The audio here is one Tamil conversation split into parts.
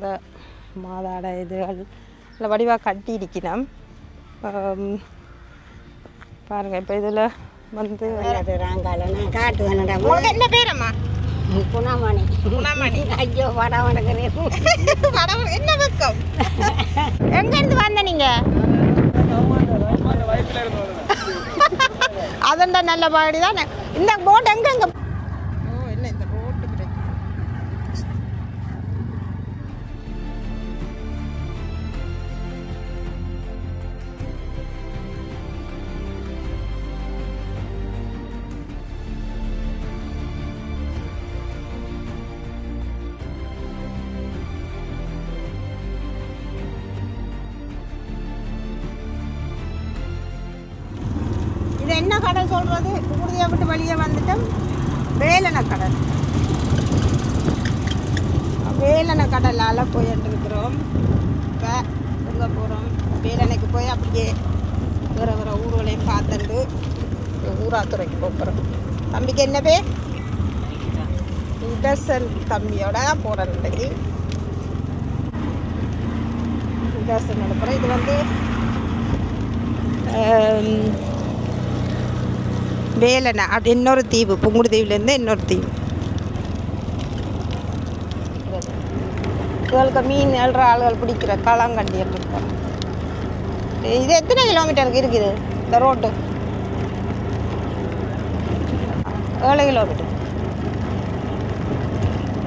இந்த மாதாட இதுகள் இல்லை வடிவாக கட்டி இருக்கணும். பாருங்கள் இப்போ இதில் வந்து காட்டுவேன். என்ன பேரம்மா? குணமணி. குணமணி. ஐயோ வடம் வணங்குறேன். வடம் என்ன பக்கம்? எங்கேருந்து வந்த நீங்கள்? அதண்டா நல்ல பாடி தானே. இந்த போட் எங்கெங்க? ஓ இல்லை இந்த போட்டு கிடைக்கும். இது என்ன கடல் சொல்கிறது? ஊர்தியை விட்டு வெளியே வந்துட்டோம். வேலன கடல். வேலன கடலால் போயிட்டு இருக்கிறோம். இப்போ எங்கே போகிறோம்? வேலனைக்கு போய் அப்படியே வேறு வேறு ஊர்களையும் பார்த்துட்டு ஊராத்துறைக்கு போகிறோம். தம்பிக்கு என்ன பேர்? இடசன். தம்பியோட போகிறோம் இன்றைக்கு. இடசன் நடப்புகிறோம். இது வந்து வேலனை. அது இன்னொரு தீவு. புங்குடுதீவுலேருந்து இன்னொரு தீவு. இவளுக்கு மீன் எழுற ஆளுகள் பிடிக்கிற களங்கண்டி இருக்கோம். இது எத்தனை கிலோமீட்டருக்கு இருக்குது இந்த ரோட்டு? 7 கிலோமீட்டர்.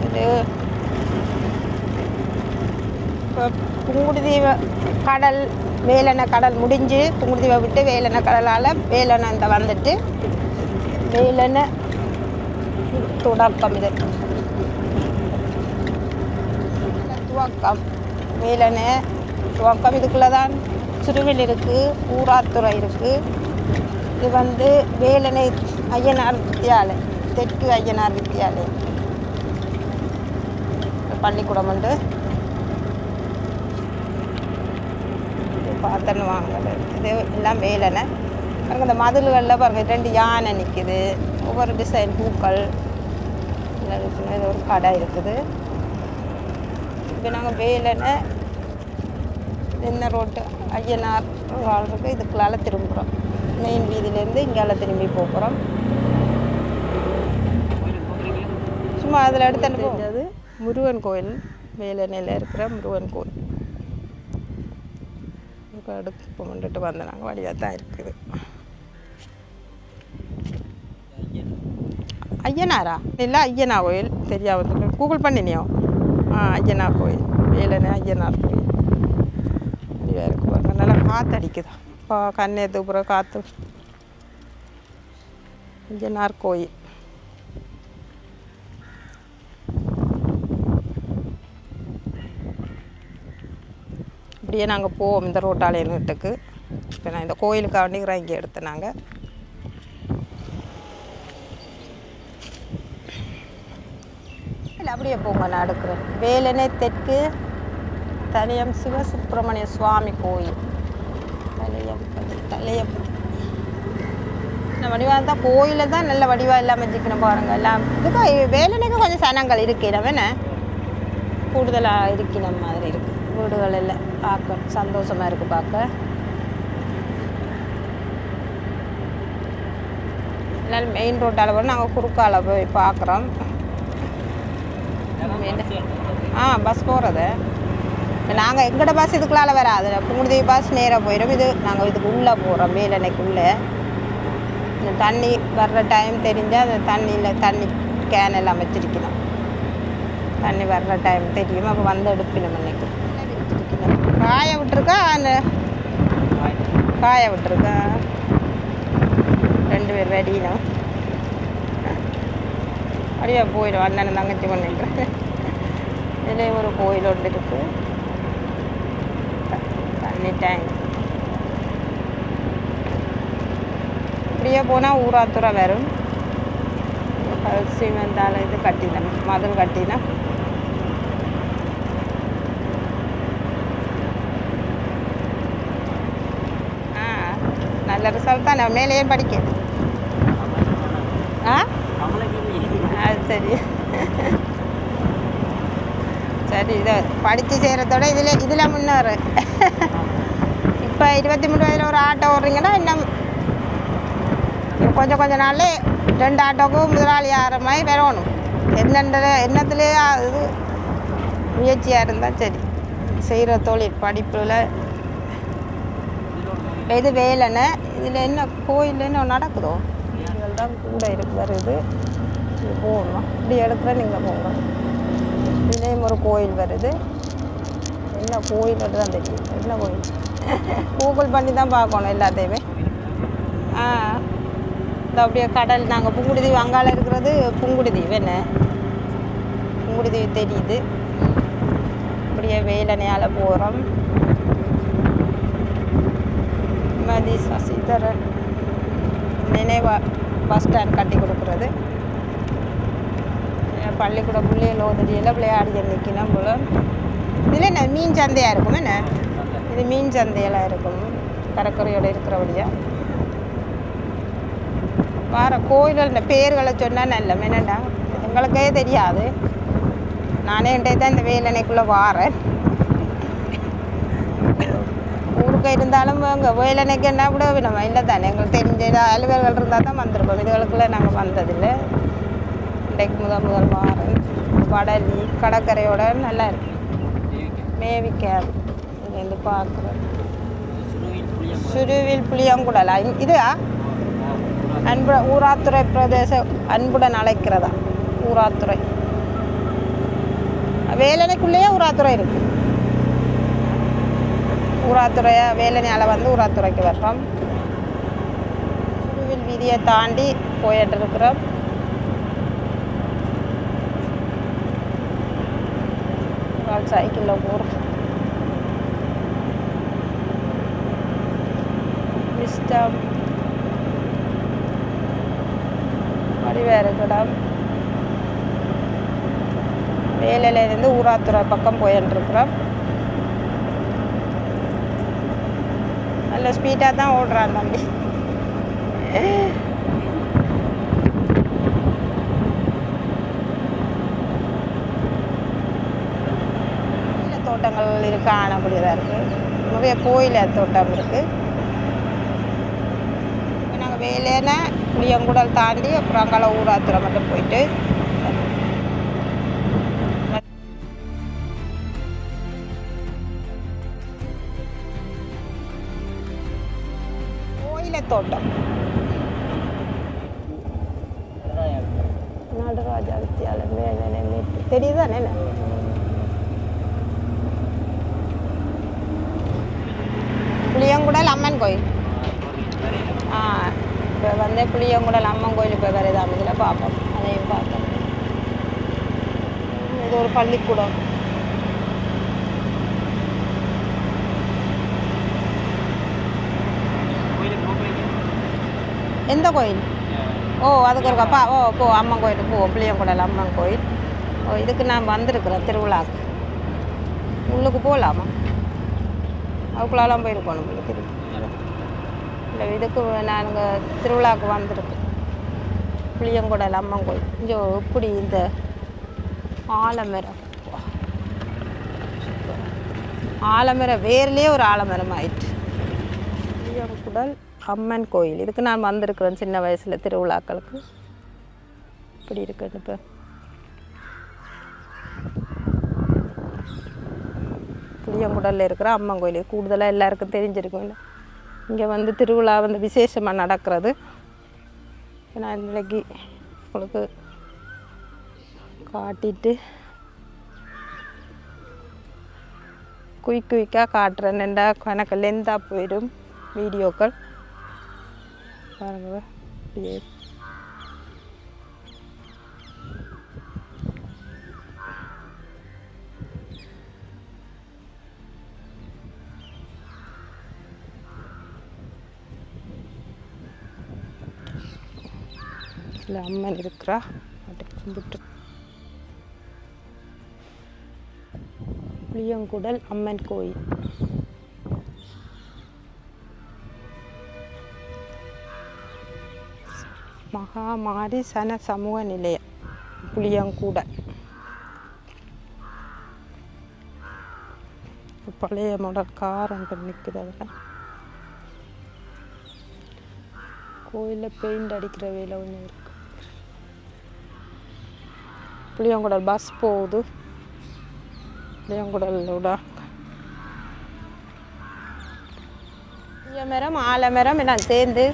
இது இப்போ புங்குடுதீவு கடல் வேலனை கடல் முடிஞ்சு புங்குடுதீவை விட்டு வேலனை கடலால் வேலனை இந்த வந்துட்டு வேலனை துவக்கம். இது துவக்கம். வேலனை துவக்கம். இதுக்குள்ளே தான் சிறுவில் இருக்குது, ஊராத்துறை இருக்குது. இது வந்து வேலனை ஐயனார் வித்தியாலயம், தெற்கு ஐயனார் வித்தியாலயம் பள்ளிக்கூடம் உண்டு. பார்த்தன்னு வாங்கல. இது எல்லாம் வேலனை. பாருங்கள் இந்த மதில்களில் பாருங்கள் 2 யானை நிற்குது. ஒவ்வொரு டிசைன் பூக்கள் இருக்குது. இது ஒரு கடை இருக்குது. இப்போ நாங்கள் வேலனை என்ன ரோட்டு ஐயனார் வாழ்றதுக்கு இதுக்குள்ளால திரும்புகிறோம். மெயின் வீதியிலேருந்து இங்கால திரும்பி போகிறோம். சும்மா அதில் எடுத்துட்டு போகிறது முருகன் கோயில். வேலனையில் இருக்கிற முருகன் கோயில். அடுப்பு கொண்டுட்டு வந்த நாங்கள் வழியாக தான் இருக்குது. ஐயனாரா? இல்லை ஐயனா கோயில் தெரியாம கூகுள் பண்ணினியோ? ஐயனா கோயில். வேலனை ஐயனார் கோயில். வழியாக இருக்கு பாருங்க. நல்லா காற்று அடிக்குதா இப்போ கண்ணே தூப்புற காற்று. ஐயனார் கோயில். அப்படியே நாங்கள் போவோம் இந்த ரோட்டாலயம் வீட்டுக்கு. இப்போ நான் இந்த கோயிலுக்காக வேண்டிக்கிறேன் இங்கே எடுத்தேன். நாங்கள் இல்லை அப்படியே போங்க. நான் எடுக்கிறேன். வேலனை தெற்கு தலையம் சிவசுப்பிரமணிய சுவாமி கோயில். தலையப்பதி இந்த வடிவாக தான் கோயிலில் தான் நல்ல வடிவாக எல்லாம் வச்சுக்கணும் பாருங்கள். எல்லாம் இதுக்கு வேலனைக்கு கொஞ்சம் சனங்கள் இருக்கணும். என்ன கூடுதலாக இருக்கணும் மாதிரி இருக்குது. வீடுகள் எல்லாம் பார்க்க சந்தோஷமாக இருக்குது பார்க்க. எல்லாம் மெயின் ரோட்டால் போய் நாங்கள் குறுக்கால போய் பார்க்குறோம். பஸ் போகிறது. நாங்கள் எங்கட பஸ் இதுக்குள்ளால வராது. புங்குடுதீவு பஸ் நேராக போயிடும். இது நாங்கள் இதுக்கு உள்ளே போகிறோம். வேலனைக்குள்ளே இந்த தண்ணி வர்ற டைம் தெரிஞ்சால் அந்த தண்ணியில் தண்ணி கேன் எல்லாம் வச்சிருக்கணும். தண்ணி வர்ற டைம் தெரியும். அப்போ வந்து எடுப்பினோம். இன்னைக்கு காய விட்டுருக்கா? அந்த காய விட்டுருக்கா 2 பேர் வெடினோம். அப்படியே போயிடும். அண்ணன் தங்கச்சி பண்ணிட்டு இதிலே ஒரு கோயில் ஒன்று இருக்குது. தண்ணி டேங்க். இப்படியே போனால் ஊராத்துறை வரும். சிமெண்டால் இது கட்டினோம். மதில் கட்டினோம். நல்ல ரிசல்ட் தான். நான் மேலேயே படிக்கிறேன். அது சரி. சரி இதை படித்து செய்கிறதோட இதில் முன்னேறு. இப்போ 23 வயதில் ஒரு ஆட்டோ ஓடுறீங்கன்னா இன்னும் கொஞ்சம் நாள்ல 2 ஆட்டோக்கும் முதலாளி ஆகிற மாதிரி வரணும். என்னத்துலேயே இது முயற்சியாக இருந்தால் சரி. செய்கிற தொழில் படிப்பில் இது வேலைன்னு இதில் என்ன கோயில் என்ன நடக்குதோ இதுகள் தான் கூட வருது. இது போகணும் இப்படி எடுக்கிற நீங்கள் போங்க. இதுலேயும் ஒரு கோயில் வருது. என்ன கோயில் தான் தெரியும். என்ன கோயில் கூகுள் பண்ணி தான் பார்க்கணும் எல்லாத்தையுமே. இந்த அப்படியே கடல் நாங்கள் புங்குடுதீவு அங்கால இருக்கிறது புங்குடுதீவு. என்ன புங்குடுதீவு தெரியுது. அப்படியே வேலனையால் போகிறோம். மதி சசிதரன் நினைவா பஸ் ஸ்டாண்ட் கட்டி கொடுக்குறது. பள்ளிக்கூட பிள்ளைகள் ஓதடியில் விளையாடி நிற்கணும் போல. இதில் என்ன மீன் சந்தையாக இருக்கும். என்ன இது மீன் சந்தையெல்லாம் இருக்கும் கடற்கரையோடு இருக்கிறபடியா. வார கோயில்கள் இந்த பேர்களை சொன்னால் நல்ல என்னண்டா எங்களுக்கே தெரியாது. நானே தான் இந்த வேலனைக்குள்ளே வாரேன். ஊருக்கு இருந்தாலும் அங்கே வேலனைக்கு என்ன கூட நம்ம இல்லை தானே. எங்களுக்கு தெரிஞ்ச அலுவல்கள் இருந்தால் தான் வந்திருக்கோம். இதுகளுக்குள்ளே நாங்கள் வந்ததில்லை. இன்றைக்கு முதல் வாரேன். வடலி கடற்கரையோட நல்லா இருக்கு. மேவிக்காது இதுலேருந்து பார்க்குறேன். சுருவில் புளியங்குடலா இது ஊராத்துறை பிரதேச அன்புடன் அழைக்கிறதா. ஊராத்துறை வேலனைக்குள்ளேயே ஊராத்துறை இருக்கு. ஊராத்துறையை வேலனையால் வந்து ஊராத்துறைக்கு வர்றோம். சுருவில் வீதியை தாண்டி போயிட்டு இருக்கிறோம். சைக்கிளில் போகிறோம். விஸ்டம் வடிவேறு கிடம் வேலையிலேருந்து ஊராத்துறை பக்கம் போயிட்டுருக்குறோம். நல்ல ஸ்பீடாக தான் ஓடுறான் தம்பி. தோட்டங்கள் இருக்கு. காணக்கூடியதாக இருக்குது. நிறைய கோயில் தோட்டம் இருக்குது. நாங்கள் வேலைன்னா புளியங்குடல் தாண்டி அப்புறம் அங்கால ஊராத்துறை மட்டும் போயிட்டு கோயில தோட்டம் நடராஜா வித்தியாலயம் தெரியுதானே. புளியங்குடல் அம்மன் கோயில். இப்போ வந்து புளியங்குடல் அம்மன் கோயில் இப்போ வேறு ஏதாவது இதில் பார்ப்போம். அதையும் பார்ப்போம். இது ஒரு பள்ளிக்கூடம். எந்த கோயில்? அதுக்கு இருக்கப்பா. போ அம்மன் கோயிலுக்கு போ. புளியங்குடல் அம்மன் கோயில். இதுக்கு நான் வந்திருக்கிறேன் திருவிழாவுக்கு. உள்ளுக்கு போகலாமா? அதுக்குள்ளெல்லாம் போயிருக்கணும். திருப்பி இல்லை இதுக்கு நாங்கள் திருவிழாவுக்கு வந்திருக்கோம். புளியங்குடல் அம்மன் கோயில். இங்கே இப்படி இந்த ஆலமரம் வேர்லேயே ஒரு ஆலமரம் ஆயிட்டு. புளியங்குடல் அம்மன் கோயில். இதுக்கு நான் வந்திருக்கிறேன் சின்ன வயசில் திருவிழாக்களுக்கு. இப்படி இருக்குன்னு இப்போ புளியங்குடலில் இருக்கிற அம்மன் கோயில் கூடுதலாக எல்லாருக்கும் தெரிஞ்சிருக்கும். இங்கே வந்து திருவிழா வந்து விசேஷமாக நடக்கிறது. நான் இன்றைக்கி உங்களுக்கு காட்டிட்டு குயிக்காக காட்டுறேன். ரெண்டா கணக்கு லென்த்தாக போயிடும் வீடியோக்கள். பாருங்க அப்படியே அம்மன் இருக்கிறா. கும்பிட்டு புளியங்குடல் அம்மன் கோயில். மகாமாரி சன சமூக நிலையம் புளியங்குடல். பழைய மாடல் கார் அங்கே நிற்குது. அதில் கோயிலில் பெயிண்ட் அடிக்கிற வேலை ஒன்று இருக்குது. புளியங்குடல் பஸ் போகுது. புளியங்குடலோட பெரிய மரம் ஆலமரம் எல்லாம் சேர்ந்து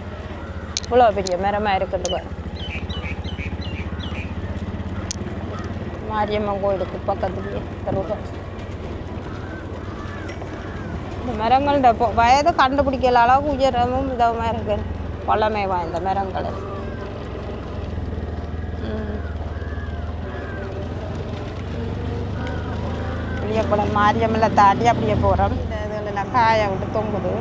இவ்வளோ பெரிய மரமாக இருக்குது. மாரியம்மன் கோயிலுக்கு பக்கத்துலேயே தருவோம். இந்த மரங்கள் இந்த வயது கண்டுபிடிக்கல அளவுக்கு உயரமும் இதமாக இருக்கு. பழமை வாய்ந்த மரங்கள். புளியங்குளம் மாரியம்மனை தாண்டி அப்படியே போகிறோம். இந்த இதெல்லாம் காய விட்டு தொங்குது.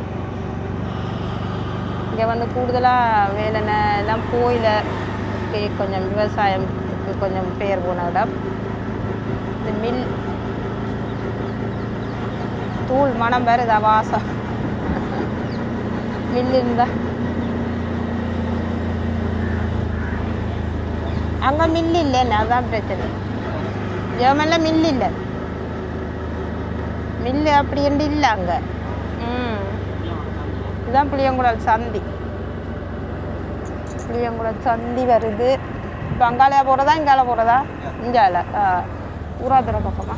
இங்கே வந்து கூடுதலாக வேலைன எல்லாம் கோயில கொஞ்சம் விவசாயத்துக்கு கொஞ்சம் பேர் போன இடம். இந்த மில் தூள் மனம் வருதா வாசம் மில் இருந்தால். அங்கே மில் இல்லைன்னு அதுதான் பிரச்சனை. ஜெர்மனில் மில் இல்லை. மில்லு அப்படின்ட்டு இல்லை அங்கே. இதுதான் புளியங்குடல் சந்தி. புளியங்குடல் சந்தி வருது. இப்போ அங்காலையா போகிறதா இங்கால போகிறதா? இங்கால ஊராத்துறை பக்கமா?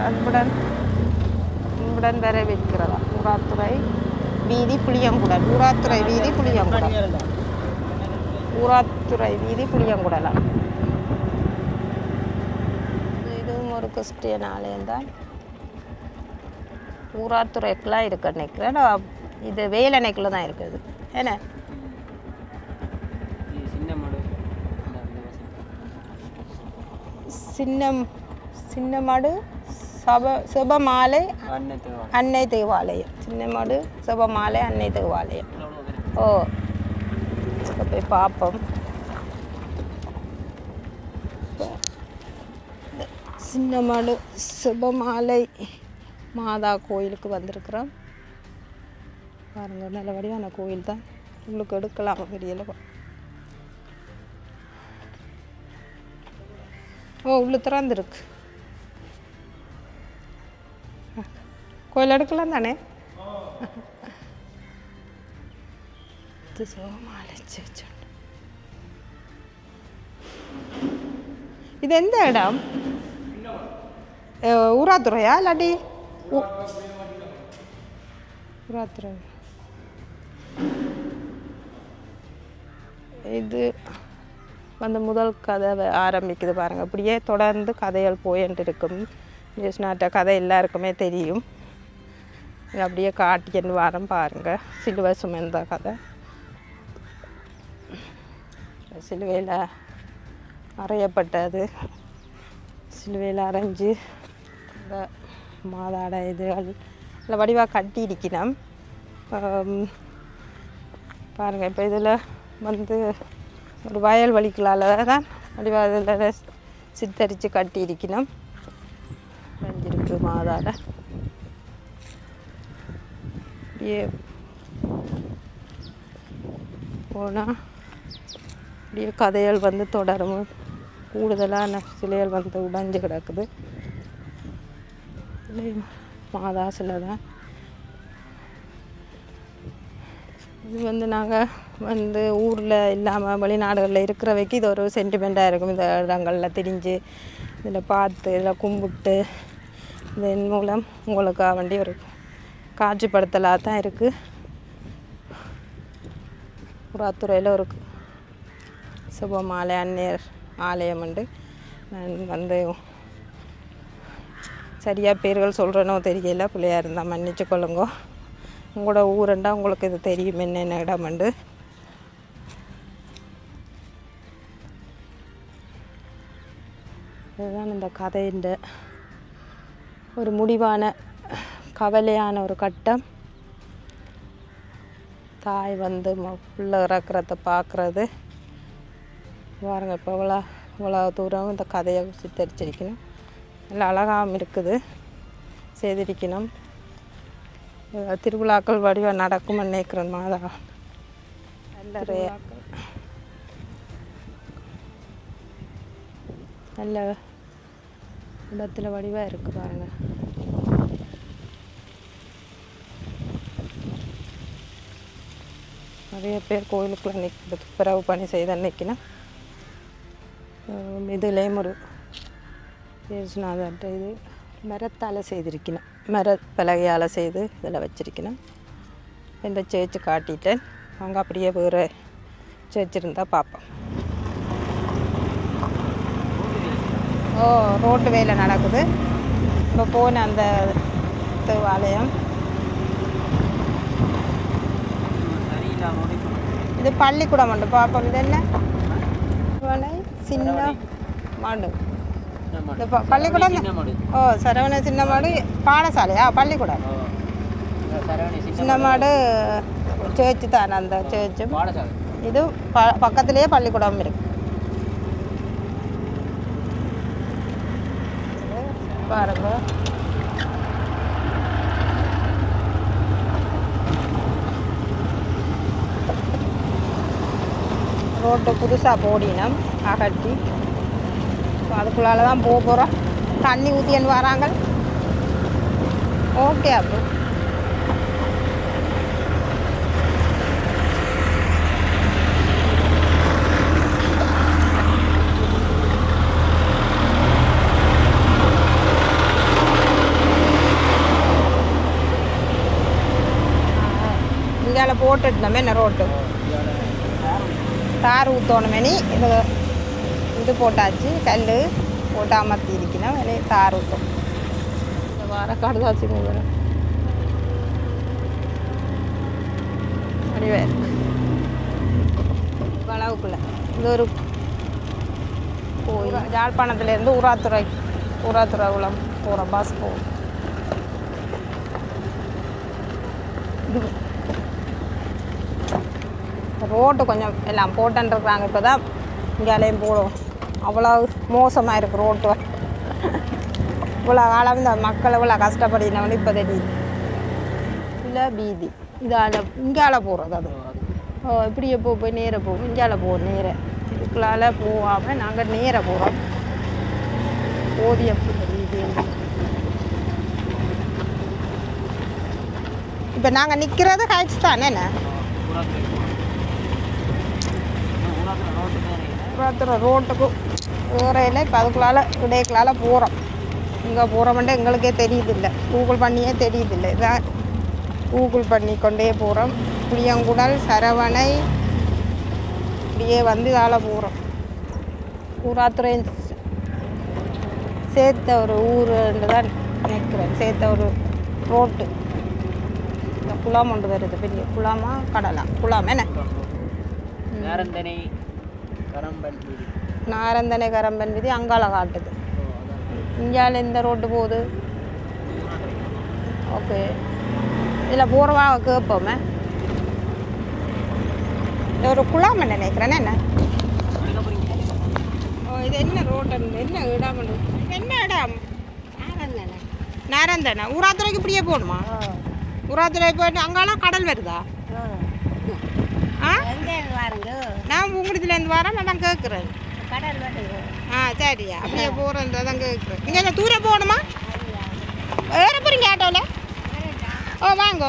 அன்புடன் வர வைக்கிறதா? ஊராத்துறை வீதி புளியங்குடல். ஊராத்துறை வீதி புளியங்குடல். ஊராத்துறை வீதி புளியங்குடலா? இதுவும் ஒரு கிறிஸ்டியன் ஆலயம்தான். ஊராத்துறைக்கெலாம் இருக்கு நினைக்கிறேன். இது வேலணைக்குள்ள தான் இருக்குது. என்ன சின்னமடு செபமாலை அன்னை தேவாலயம். சின்னமடு செபமாலை அன்னை தேவாலயம். ஓ, போய் பார்ப்போம். சின்னமடு செபமாலை மாதா கோயிலுக்கு வந்திருக்கிறோம். பாருங்க, நல்ல வடிவான கோயில் தான். உங்களுக்கு எடுக்கலாம் தெரியல. ஓ, உள்ள திறந்துருக்கு. கோயில் எடுக்கலாம் தானே? இது எந்த இடம்? ஊராத்துறையா இல்லாட்டி ஊராத்துறை? இது வந்து முதல் கதை ஆரம்பிக்குது பாருங்கள். அப்படியே தொடர்ந்து கதைகள் போயிட்டு இருக்கும். ஜெஸ்நாட்ட கதை எல்லாருக்குமே தெரியும். அப்படியே காட்டின்னு வாரம் பாருங்கள். சிலுவை சுமந்த கதை. சிலுவையில் அறையப்பட்டது. சிலுவையில் அரைஞ்சு இந்த மாதாட இதுகள் இல்லை வடிவாக கட்டி இருக்கணும். பாருங்கள், இப்போ இதில் வந்து ஒரு வயல் வலிக்கலால் தான் வடிவாக இதில் சித்தரித்து கட்டி இருக்கணும். அரைஞ்சிருக்கு மாதாட. அப்படியே போனால் அப்படியே கதைகள் வந்து தொடரும். கூடுதலான சிலைகள் வந்து உடைஞ்சு கிடக்குது. மாதா சிலை தான் இது. வந்து நாங்கள் வந்து ஊரில் இல்லாமல் வெளிநாடுகளில் இருக்கிறவைக்கு இது ஒரு சென்டிமெண்ட்டாக இருக்கும். இந்த இடங்களில் திரிஞ்சு இதில் பார்த்து இதில் கும்பிட்டு இதன் மூலம் உங்களுக்காக வேண்டி ஒரு காட்சிப்படுத்தலாக தான் இருக்குது. ஊராத்துறையில் ஒரு சுபமாலை அன்னையர் ஆலயம் உண்டு. நான் வந்து சரியாக பேர்கள் சொல்கிறேனோ தெரியல. பிள்ளையாக இருந்தால் மன்னிச்சு கொள்ளுங்க. உங்களோட ஊருண்டா உங்களுக்கு இது தெரியும் என்னென்ன இடம் உண்டு. இதுதான் இந்த கதையின் ஒரு முடிவான கவலையான ஒரு கட்டம். தாய் வந்து பிள்ளை இறக்குறத பார்க்குறது பாருங்க. இப்போ இவ்வளோ தூரம் இந்த கதையை சித்தரிச்சிருக்கணும். நல்லா அழகாகவும் இருக்குது. செய்திருக்கணும். திருவிழாக்கள் வடிவாக நடக்கும் நினைக்கிறேன். மாதா நல்ல இடத்துல வடிவாக இருக்குது பாருங்க. நிறைய பேர் கோயிலுக்குள்ள நிற்கிறது பிறகு பணி செய்த அன்னைக்குன்னா இதுலேயும் ஒரு பேசுனாதட்ட இது மரத்தால் செய்திருக்கணும், மர பலகையால் செய்து இதில் வச்சிருக்கணும். இந்த சேர்ச்சு காட்டிட்டேன். அங்கே அப்படியே வேறு சேர்ச்சு இருந்தால் பார்ப்போம். ஓ, ரோட்டு வேலை நடக்குது. இப்போ போன அந்த தேவாலயம் இது பள்ளிக்கூடம் உண்டு பார்ப்போம். இது என்ன சின்ன மாடு? இந்த பள்ளிக்கூடம். ஓ, சரவண சின்ன மாடு பாடசாலையா? பள்ளிக்கூடம் சின்ன மாடு சேர்ச்சு தானே அந்த சேர்ச்சு. இது பக்கத்துலேயே பள்ளிக்கூடம் இருக்கு பாருங்க. ரோட்டு புதுசாக போடினோம் அகட்டி. அதுக்குள்ளால தான் போக போகிறோம். தண்ணி ஊற்றின்னு வராங்க. ஓகே. அப்போ இங்கால போட்டுட்டோமே என்ன ரோட்டு தார் ஊற்றணுமேனி இது போட்டாச்சு. கல் போட்டு அமர்த்தி இருக்கணும். வெளியே தார் ஊற்றும். இந்த வார கடுதாச்சு போகிறேன் அப்படியே அளவுக்குள்ள இது ஒரு கோயில். யாழ்ப்பாணத்துலேருந்து ஊராத்துறை உளம் போகிற பஸ் போகும். இது ரோட்டு கொஞ்சம் எல்லாம் போட்டுருக்குறாங்க. இப்போ தான் இங்கேலையும் போடும். அவ்வளோ மோசமாக இருக்குது ரோட்டு. இவ்வளோ காலம் இந்த மக்கள் இவ்வளோ கஷ்டப்படினவனு இப்போ தெரியுது. இல்லை வீதி இதால் இங்கால போகிறது. அது இப்படியே போய் நேராக போகும். இங்கால போகும் நேராக. இதுக்குள்ளால் போகாமல் நாங்கள் நேராக போகிறோம். போதிய வீதி. இப்போ நாங்கள் நிற்கிறது காய்ச்சி தானே என்ன ரோட்டுக்கு வேறையில். இப்போ அதுக்குள்ளால் இடைக்குள்ளால் போகிறோம். இங்கே போகிறோம்ட்டு எங்களுக்கே தெரியுதில்லை. கூகுள் பண்ணியே தெரியுதில்லை. இதான் கூகுள் பண்ணி கொண்டே போகிறோம். புளியங்குடல் சரவணை இப்படியே வந்து இதால் போகிறோம். ஊராத்துறை சேர்த்த ஒரு ஊருன்னு தான் நினைக்கிறேன். சேர்த்த ஒரு ரோட்டு. இந்த குளம் ஒன்று வருது. பெரிய குளமா கடலா? குளம் என்ன? நாரந்தனை கரம்பன் வீதி அங்கால காட்டுது. இங்கால இந்த ரோட்டு போகுது. ஓகே. இதில் போகிறவா கேட்போமே. இது ஒரு குளம் நினைக்கிறேன். என்ன இது என்ன ரோட்டு? என்ன இடம்? என்ன இடம்? நாரந்தனை. ஊராத்துறைக்கு இப்படியே போகணுமா? ஊராத்துறை போயிட்டு அங்காலாம் கடல் வருதா? நான் உங்களுதுலேருந்து வரேன். நான் கேட்குறேன். சரியா அப்படியே போகிறேன் தான் கேட்குறேன். நீங்கள் என்ன தூரம் போகணுமா? வேற போகிறீங்க ஆட்டோவில்? ஓ, வாங்க.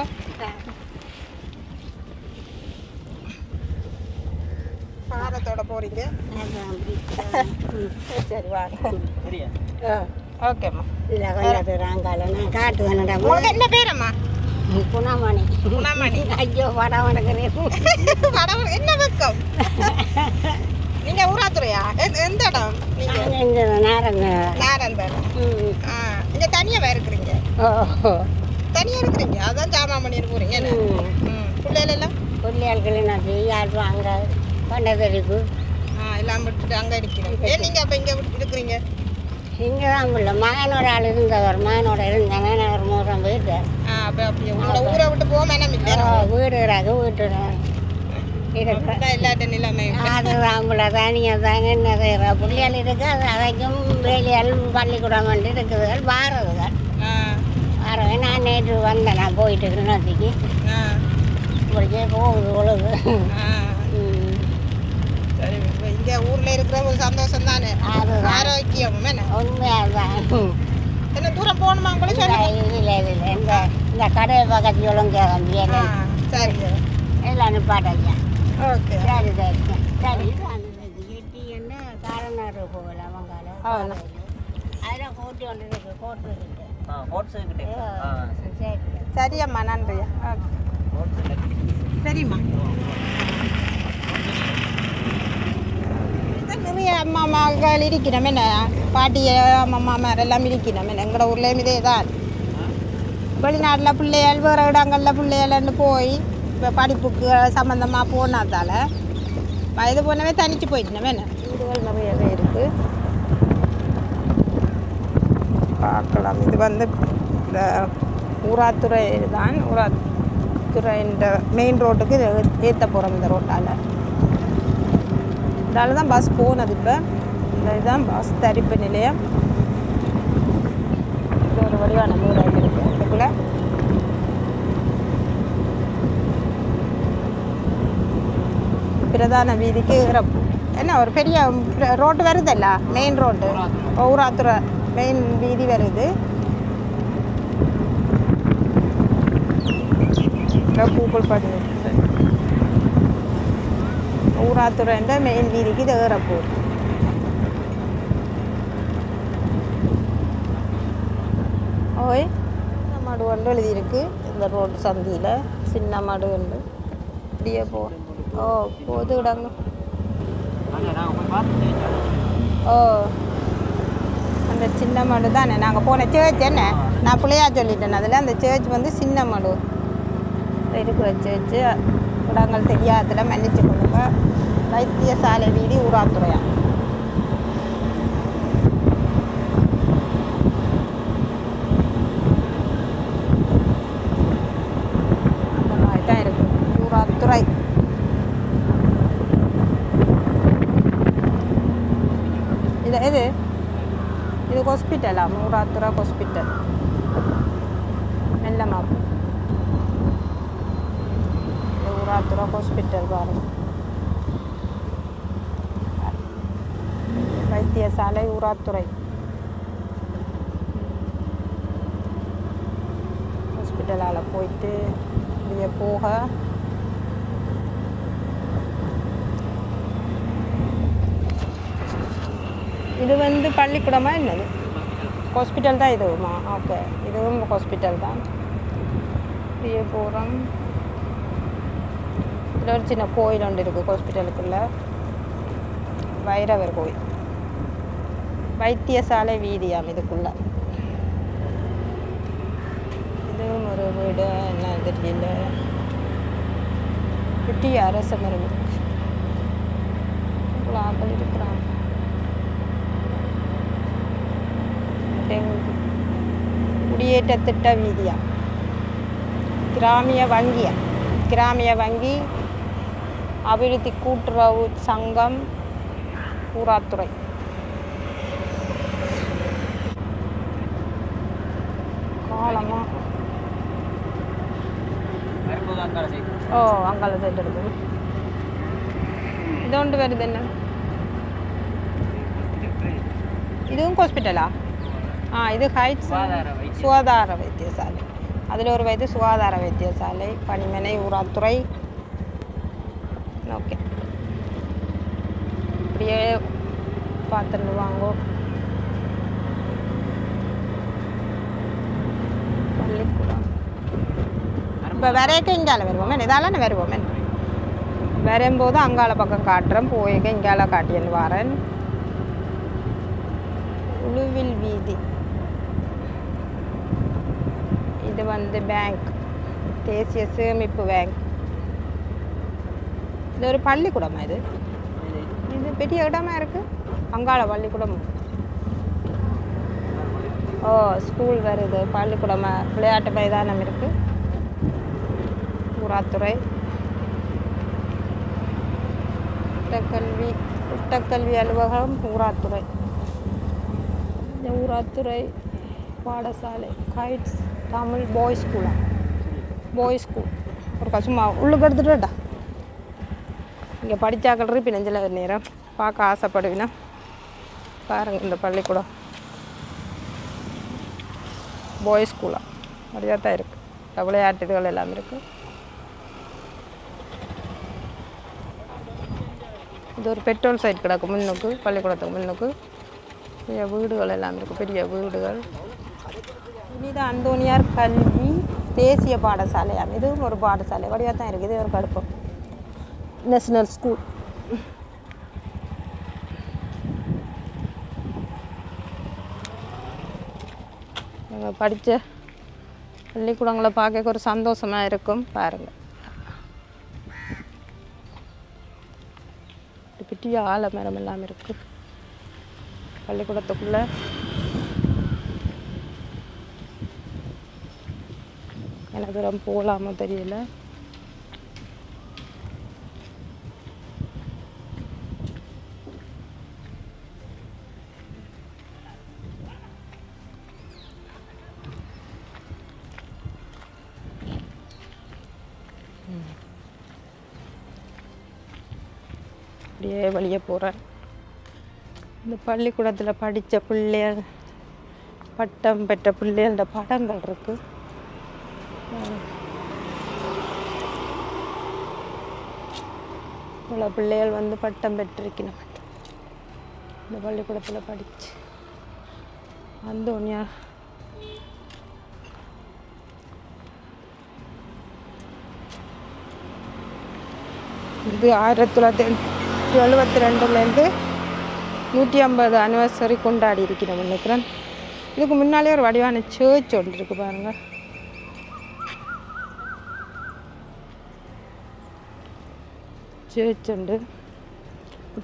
பாரத்தோட போகிறீங்க? சரி வாங்க. ஓகேம்மா. நான் காட்டுவேன். உங்களுக்கு என்ன பேரம்மா? குணாமணி. குணாமணி. ஐயோ, படம் வணங்குறேன். படம் என்ன வெக்கம்? நீங்க ஊராத்துறையா? எந்த இடம் நீங்க? நாரந்தன். இங்க தனியாவா இருக்கிறீங்க? தனியா இருக்கிறீங்க. அதான் ஜாமாமணி போறீங்க. பிள்ளைகள் எல்லாம் பிள்ளைகள் யாரும் அங்கே பண்ணதறிப்பு எல்லாம் விட்டுட்டு அங்கே இருக்கிறோம். ஏன் நீங்கள் அப்போ இங்கே இருக்கிறீங்க? இங்கே தான் இல்லை. மகனோட ஆள் இருந்தவர். மகனோட இருந்தாங்க. நான் ஒரு மூலம் போயிட்டேன். அப்போ அப்படியே உங்களோட ஊரை விட்டு போக மேனம் இல்லை? வீடுறாங்க. வீட்டு இல்லாட்ட நிலைமை அது அவங்கள தனியாக தாங்க என்ன செய்கிற பிள்ளைகள் இருக்குது. அது அதைக்கும் வேலையால் பள்ளிக்கூடம் வந்து இருக்குதுகள் வாரதுகள் வாரவே. நான் நேற்று வந்தேன். நான் போயிட்டு கிணத்துக்கு இப்படிக்கே போகுது பொழுது. சரி இங்கே ஊரில் இருக்கிற ஒரு சந்தோஷம் தானே, அதுதான். ஆரோக்கியம் என்ன. உண்மையாதான். என்ன தூரம் போகணுமா கூட சொல்லுங்க. இல்லை இந்த கடை பக்கத்து ஒழுங்க சரி எல்லாம் நிப்பாட்டையா. ஓகே. சரி சரி சரி. எட்டி என்ன காரநாடு போகல அவங்கால அதெல்லாம் கோட்டி ஒன்று இருக்கு கோட்டு சரி சரியம்மா, நன்றியா. ஓகே சரிம்மா. நிறைய அம்மா மகள் இருக்கணும் என்ன, பாட்டிய அம்மா எல்லாம் இருக்கணும் என்ன. எங்களோட ஊர்லேயும் இதே தான். வெளிநாட்டில் பிள்ளைகள் வேறு இடங்களில் பிள்ளைகள்னு போய் இப்போ படிப்புக்கு சம்மந்தமாக போனதால் வயது போனவே தனிச்சு போயிட்டோம் என்ன. வீடுகள் நிறையவே இருக்குது, பார்க்கலாம். இது வந்து இந்த ஊராத்துறை தான். ஊராத்துறை இந்த மெயின் ரோட்டுக்கு ஏற்ற போகிறோம். இந்த ரோட்டால் இதால் தான் பஸ் போனது. இப்போ இந்த இதுதான் பஸ் தரிப்பு நிலையம். இது ஒரு வடிவான வீடு இருக்குது. இதுக்குள்ளே பிரதான வீதிக்கு என்ன ஒரு பெரிய ரோட்டு வருதல்ல, மெயின் ரோட்டு ஊராத்துறை மெயின் வீதி வருது. கூகுள் பண்ணி ஊராத்துறைன்ற மெயின் வீதிக்கு இது ஏறப்போகுது. ஓய் மடு ஒன்று எழுதியிருக்கு இந்த ரோடு சந்தியில். சின்ன மடு ஒன்று இப்படியே ஓ போது இடங்க. ஓ அந்த சின்ன மடு தானே நாங்கள் போன சேர்ச் என்ன, நான் பிள்ளையா சொல்லிட்டேன். அதில் அந்த சேர்ச் வந்து சின்ன மடு இருக்கிற சேர்ச்சு. இடங்கள் தெரியாததில் மன்னிச்சு கொடுங்க. வைத்தியசாலை வீதி ஊராத்துறையா. அந்த மாதிரி தான் இருக்குது ஊராத்துறை. இது இது ஹாஸ்பிட்டலா, ஊராத்துறை ஹாஸ்பிட்டல். நல்ல மாப்பு ஊராத்துறை ஹாஸ்பிட்டல் பாருங்க. வைத்தியசாலை ஊராத்துறை ஹாஸ்பிட்டலால் போயிட்டு இங்கே போக இது வந்து பள்ளிக்கூடமா என்னது, ஹாஸ்பிட்டல் தான் இதுவுமா? ஓகே, இதுவும் ஹாஸ்பிட்டல் தான். இப்படியே போகிறோம். இதில் ஒரு சின்ன கோயில் ஒன்று இருக்குது ஹாஸ்பிட்டலுக்குள்ளே, வைரவர் கோயில். வைத்தியசாலை வீதியாம் இதுக்குள்ளே. இதுவும் ஒரு வீடு என்ன தெரியல. குட்டி அரச மரம் ஆக்கள் இருக்கிறாங்க. குடியேற்ற திட்ட வீதியா, கிராமிய வங்கியா, கிராமிய வங்கி அபிவிருத்தி கூட்டுறவு சங்கம் ஊராத்துறை. காலமா ஓ அங்கால சைடு இருக்குது. இது ஒன்று வருது என்ன, இதுவும் ஹாஸ்பிட்டலா? இது ஹைட்ஸ் சுகாதார வைத்தியசாலை. அதில் ஒரு வயது சுகாதார வைத்தியசாலை பணிமனை ஊராத்துறை. ஓகே, இப்படியே பார்த்துட்டு வாங்கோ. பள்ளிக்கூடம் இப்போ வரைக்கும் இங்கால வருவோமே, இதால வருவோமே. வரும்போது அங்கால பக்கம் காட்டுறேன், போய்க்க இங்கால காட்டியன்னு வரேன். உழுவில் வீதி. இது வந்து பேங்க், தேசிய சேமிப்பு பேங்க். இது ஒரு பள்ளிக்கூடமா? இது இது பெரிய இடமா இருக்குது. அங்காள பள்ளிக்கூடம். ஓ ஸ்கூல் வருது, பள்ளிக்கூடமா, விளையாட்டு மைதானம் இருக்குது. ஊராத்துறை திட்டக்கல்வி அலுவலகம் ஊராத்துறை. இந்த ஊராத்துறை பாடசாலை ஹைட்ஸ் தமிழ் பாய்ஸ் ஸ்கூலா, பாய்ஸ் ஸ்கூல். ஒரு சும்மா உள்ளுக்கு எடுத்துட்டா இங்கே படித்தாக்கள் இருப்பி நெஞ்சில் நேரம் பார்க்க ஆசைப்படுவீனா பாருங்கள். இந்த பள்ளிக்கூடம் பாய்ஸ் ஸ்கூலாக நிறையா தான் இருக்குது. விளையாட்டுகள் எல்லாம் இருக்குது. இது ஒரு பெட்ரோல் சைட் கிடக்கு முன்னுக்கு, பள்ளிக்கூடத்துக்கு முன்னுக்கு பெரிய வீடுகள் எல்லாம் இருக்குது, பெரிய வீடுகள். இனிதான் அந்தோனியார் கல்வி தேசிய பாடசாலையாம். இதுவும் ஒரு பாடசாலை வழியாக தான் இருக்குது. இது ஒரு கடுப்பம் நேஷனல் ஸ்கூல். நாங்கள் படித்த பள்ளிக்கூடங்களை பார்க்க ஒரு சந்தோஷமாக இருக்கும். பாருங்கள், பெரிய ஆலமரம் எல்லாம் இருக்குது பள்ளிக்கூடத்துக்குள்ளே. எனக்கு தூரம் போகலாமோ தெரியல. அப்படியே வெளியே போகிறேன். இந்த பள்ளிக்கூடத்தில் படித்த பிள்ளைகள், பட்டம் பெற்ற பிள்ளைகளோட படங்கள் இருக்குது. இவ்வளோ பிள்ளைகள் வந்து பட்டம் பெற்றிருக்கணும் இந்த பள்ளிக்கூடத்தில் படித்து. அந்தோனியா இது 1972லேருந்து 150 அனிவர்சரி கொண்டாடி இருக்கிறோம் நினைக்கிறேன். இதுக்கு முன்னாலே ஒரு வடிவான சர்ச் ஒன்று இருக்குது பாருங்கள். சர்ச் உண்டு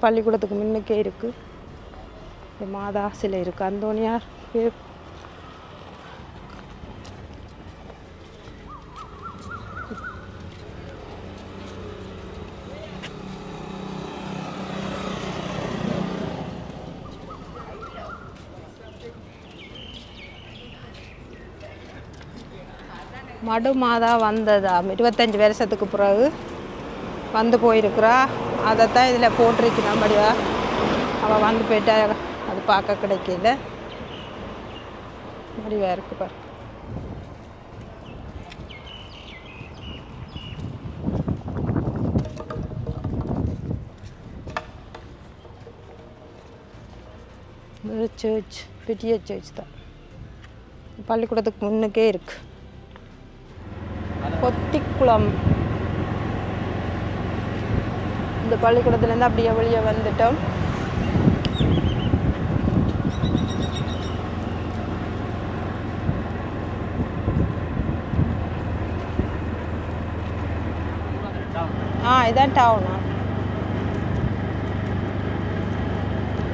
பள்ளிக்கூடத்துக்கு முன்னுக்கே இருக்குது. இந்த மாதா சிலை இருக்குது. அந்தோனியார் மடு மாதா வந்ததா 25 வருஷத்துக்கு பிறகு வந்து போயிருக்கிறா. அதைத்தான் இதில் போட்டிருக்கணும். படிவா அவள் வந்து போயிட்டா, அது பார்க்க கிடைக்கல. முடிவாக இருக்கு பாரு. சர்ச் பெரிய சர்ச் தான் பள்ளிக்கூடத்துக்கு முன்னுக்கே இருக்கு. பொத்திக்குளம். இந்த பள்ளிக்கூடத்துலேருந்து அப்படியே வெளியே வந்துட்டோம். இதான் டவுனா,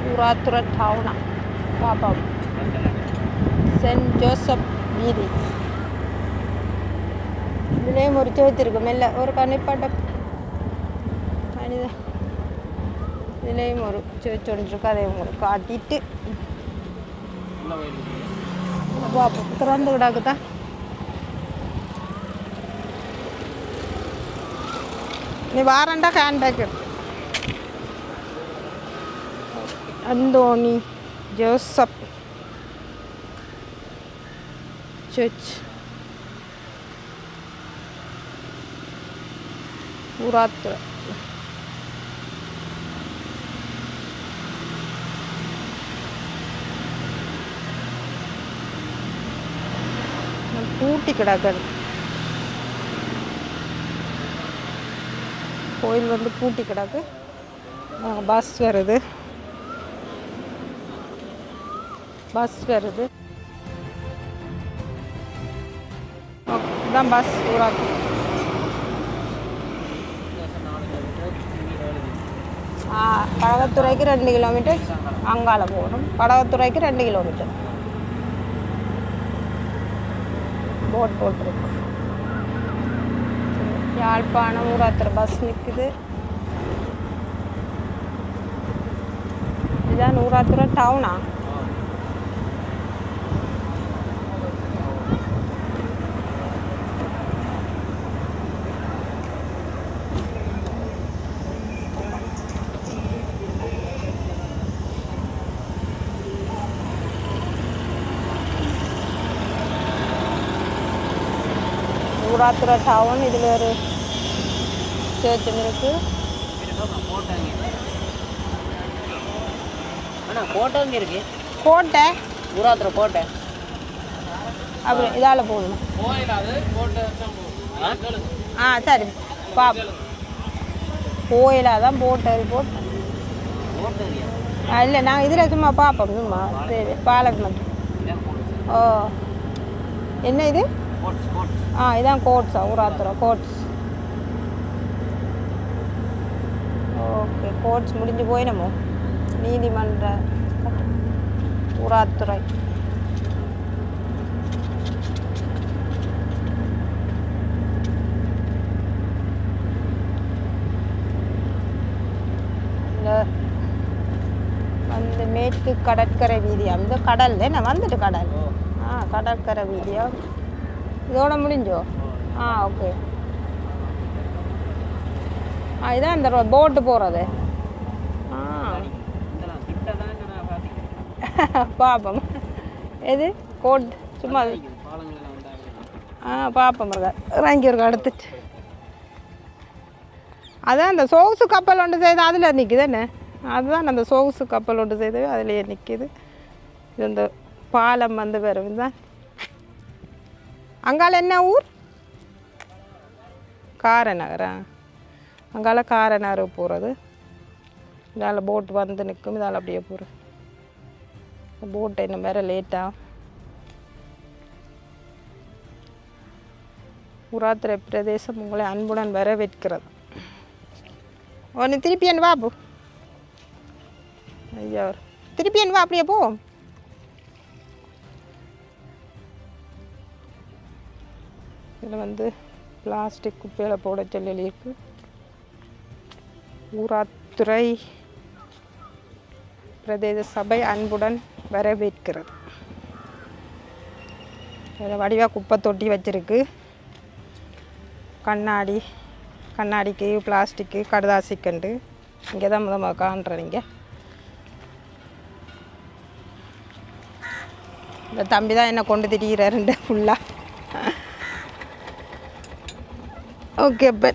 ஊராத்துறை டவுனா. பாப்பா சென்ட் ஜோசப் வீதி. இதுலேயும் ஒரு சர்ச் இருக்கு. மெல்ல ஒரு கண்ணிப்பாட்ட மனிதன். இதுலேயும் ஒரு சர்ச் ஒன்று இருக்கு. அதை உங்களுக்கு காட்டிட்டு பாப்போம். திறந்து விடாக்குதான். நீ வாரண்டா ஹேண்ட்பேக் இருக்கு. Anthony Joseph church Urathurai. பூட்டி கிடக்குது கோயில் வந்து பூட்டி கிடக்கு. பஸ் வருது, பஸ் வருது. இதுதான் பஸ். ஊராத்துறை படகத்துறைக்கு 2 கிலோமீட்டர் அங்கால போகணும். படகத்துறைக்கு 2 கிலோமீட்டர் போட் போட்டிருக்கு. யாழ்ப்பாணம் ஊராத்துறை பஸ் நிற்குது. இதுதான் ஊராத்துறை டவுனா. ஊராத்துறை டவுன். இதில் ஒரு சேர்ச்சும் இருக்குது. கோட்டை இங்கே இருக்கு. கோட்டை ஊராத்துறை கோட்டை அப்படி இதால் போகணும். சரி கோயிலாக தான் போட்டது போட்டேன். இல்லை நாங்கள் இதில் சும்மா பார்ப்போம் சும்மா. சரி பாலக் ஓ என்ன இது? இதான் கோட்ஸா? ஊராத்துறை கோட்ஸ். ஓகே கோட்ஸ் முடிஞ்சு போயினமோ நீதிமன்ற ஊராத்துறை. வந்து மேற்கு கடற்கரை வீதியா? இந்த கடல் என்ன வந்துட்டு கடல். கடற்கரை வீதியா? இதோட முடிஞ்சோ? ஓகே. இதான் இந்த போட்டு போகிறது. பார்ப்போம் எது கோட் சும்மா பார்ப்போம் இறங்கி ஒரு எடுத்துட்டு. அதான் அந்த சொகுசு கப்பல் ஒன்று செய்து அதில் நிற்குது என்ன? அதுதான் அந்த சொகுசு கப்பல் ஒன்று செய்து அதிலேயே நிற்கிது. இது இந்த பாலம் வந்து வரும் தான். அங்கால என்ன ஊர்? காரநகரா? அங்கால காரநகர் போகிறது. இதால் போட் வந்து நிற்கும். இதால் அப்படியே போகிறது. போட் இன்னும் வேறு லேட்டாக. ஊராத்துறை பிரதேசம் உங்களை அன்புடன் வரவேற்கிறது. ஒன்று திருப்பி என்ன வாப்பு? ஐயா திருப்பி என்ன வா அப்படியே போவோம். இதில் வந்து பிளாஸ்டிக் குப்பையில் போட சொல்லி இருக்கு. ஊராத்துறை பிரதேச சபை அன்புடன் வரவேற்கிறது. இதில் வடிவாக குப்பை தொட்டி வச்சுருக்கு. கண்ணாடிக்கு பிளாஸ்டிக்கு கடுதாசிக்கண்டு இங்கே தான் முதல் காண்றீங்க. இந்த தம்பி தான் என்ன கொண்டு திரிகிறாருண்டு ஃபுல்லாக. ஓகே இப்போ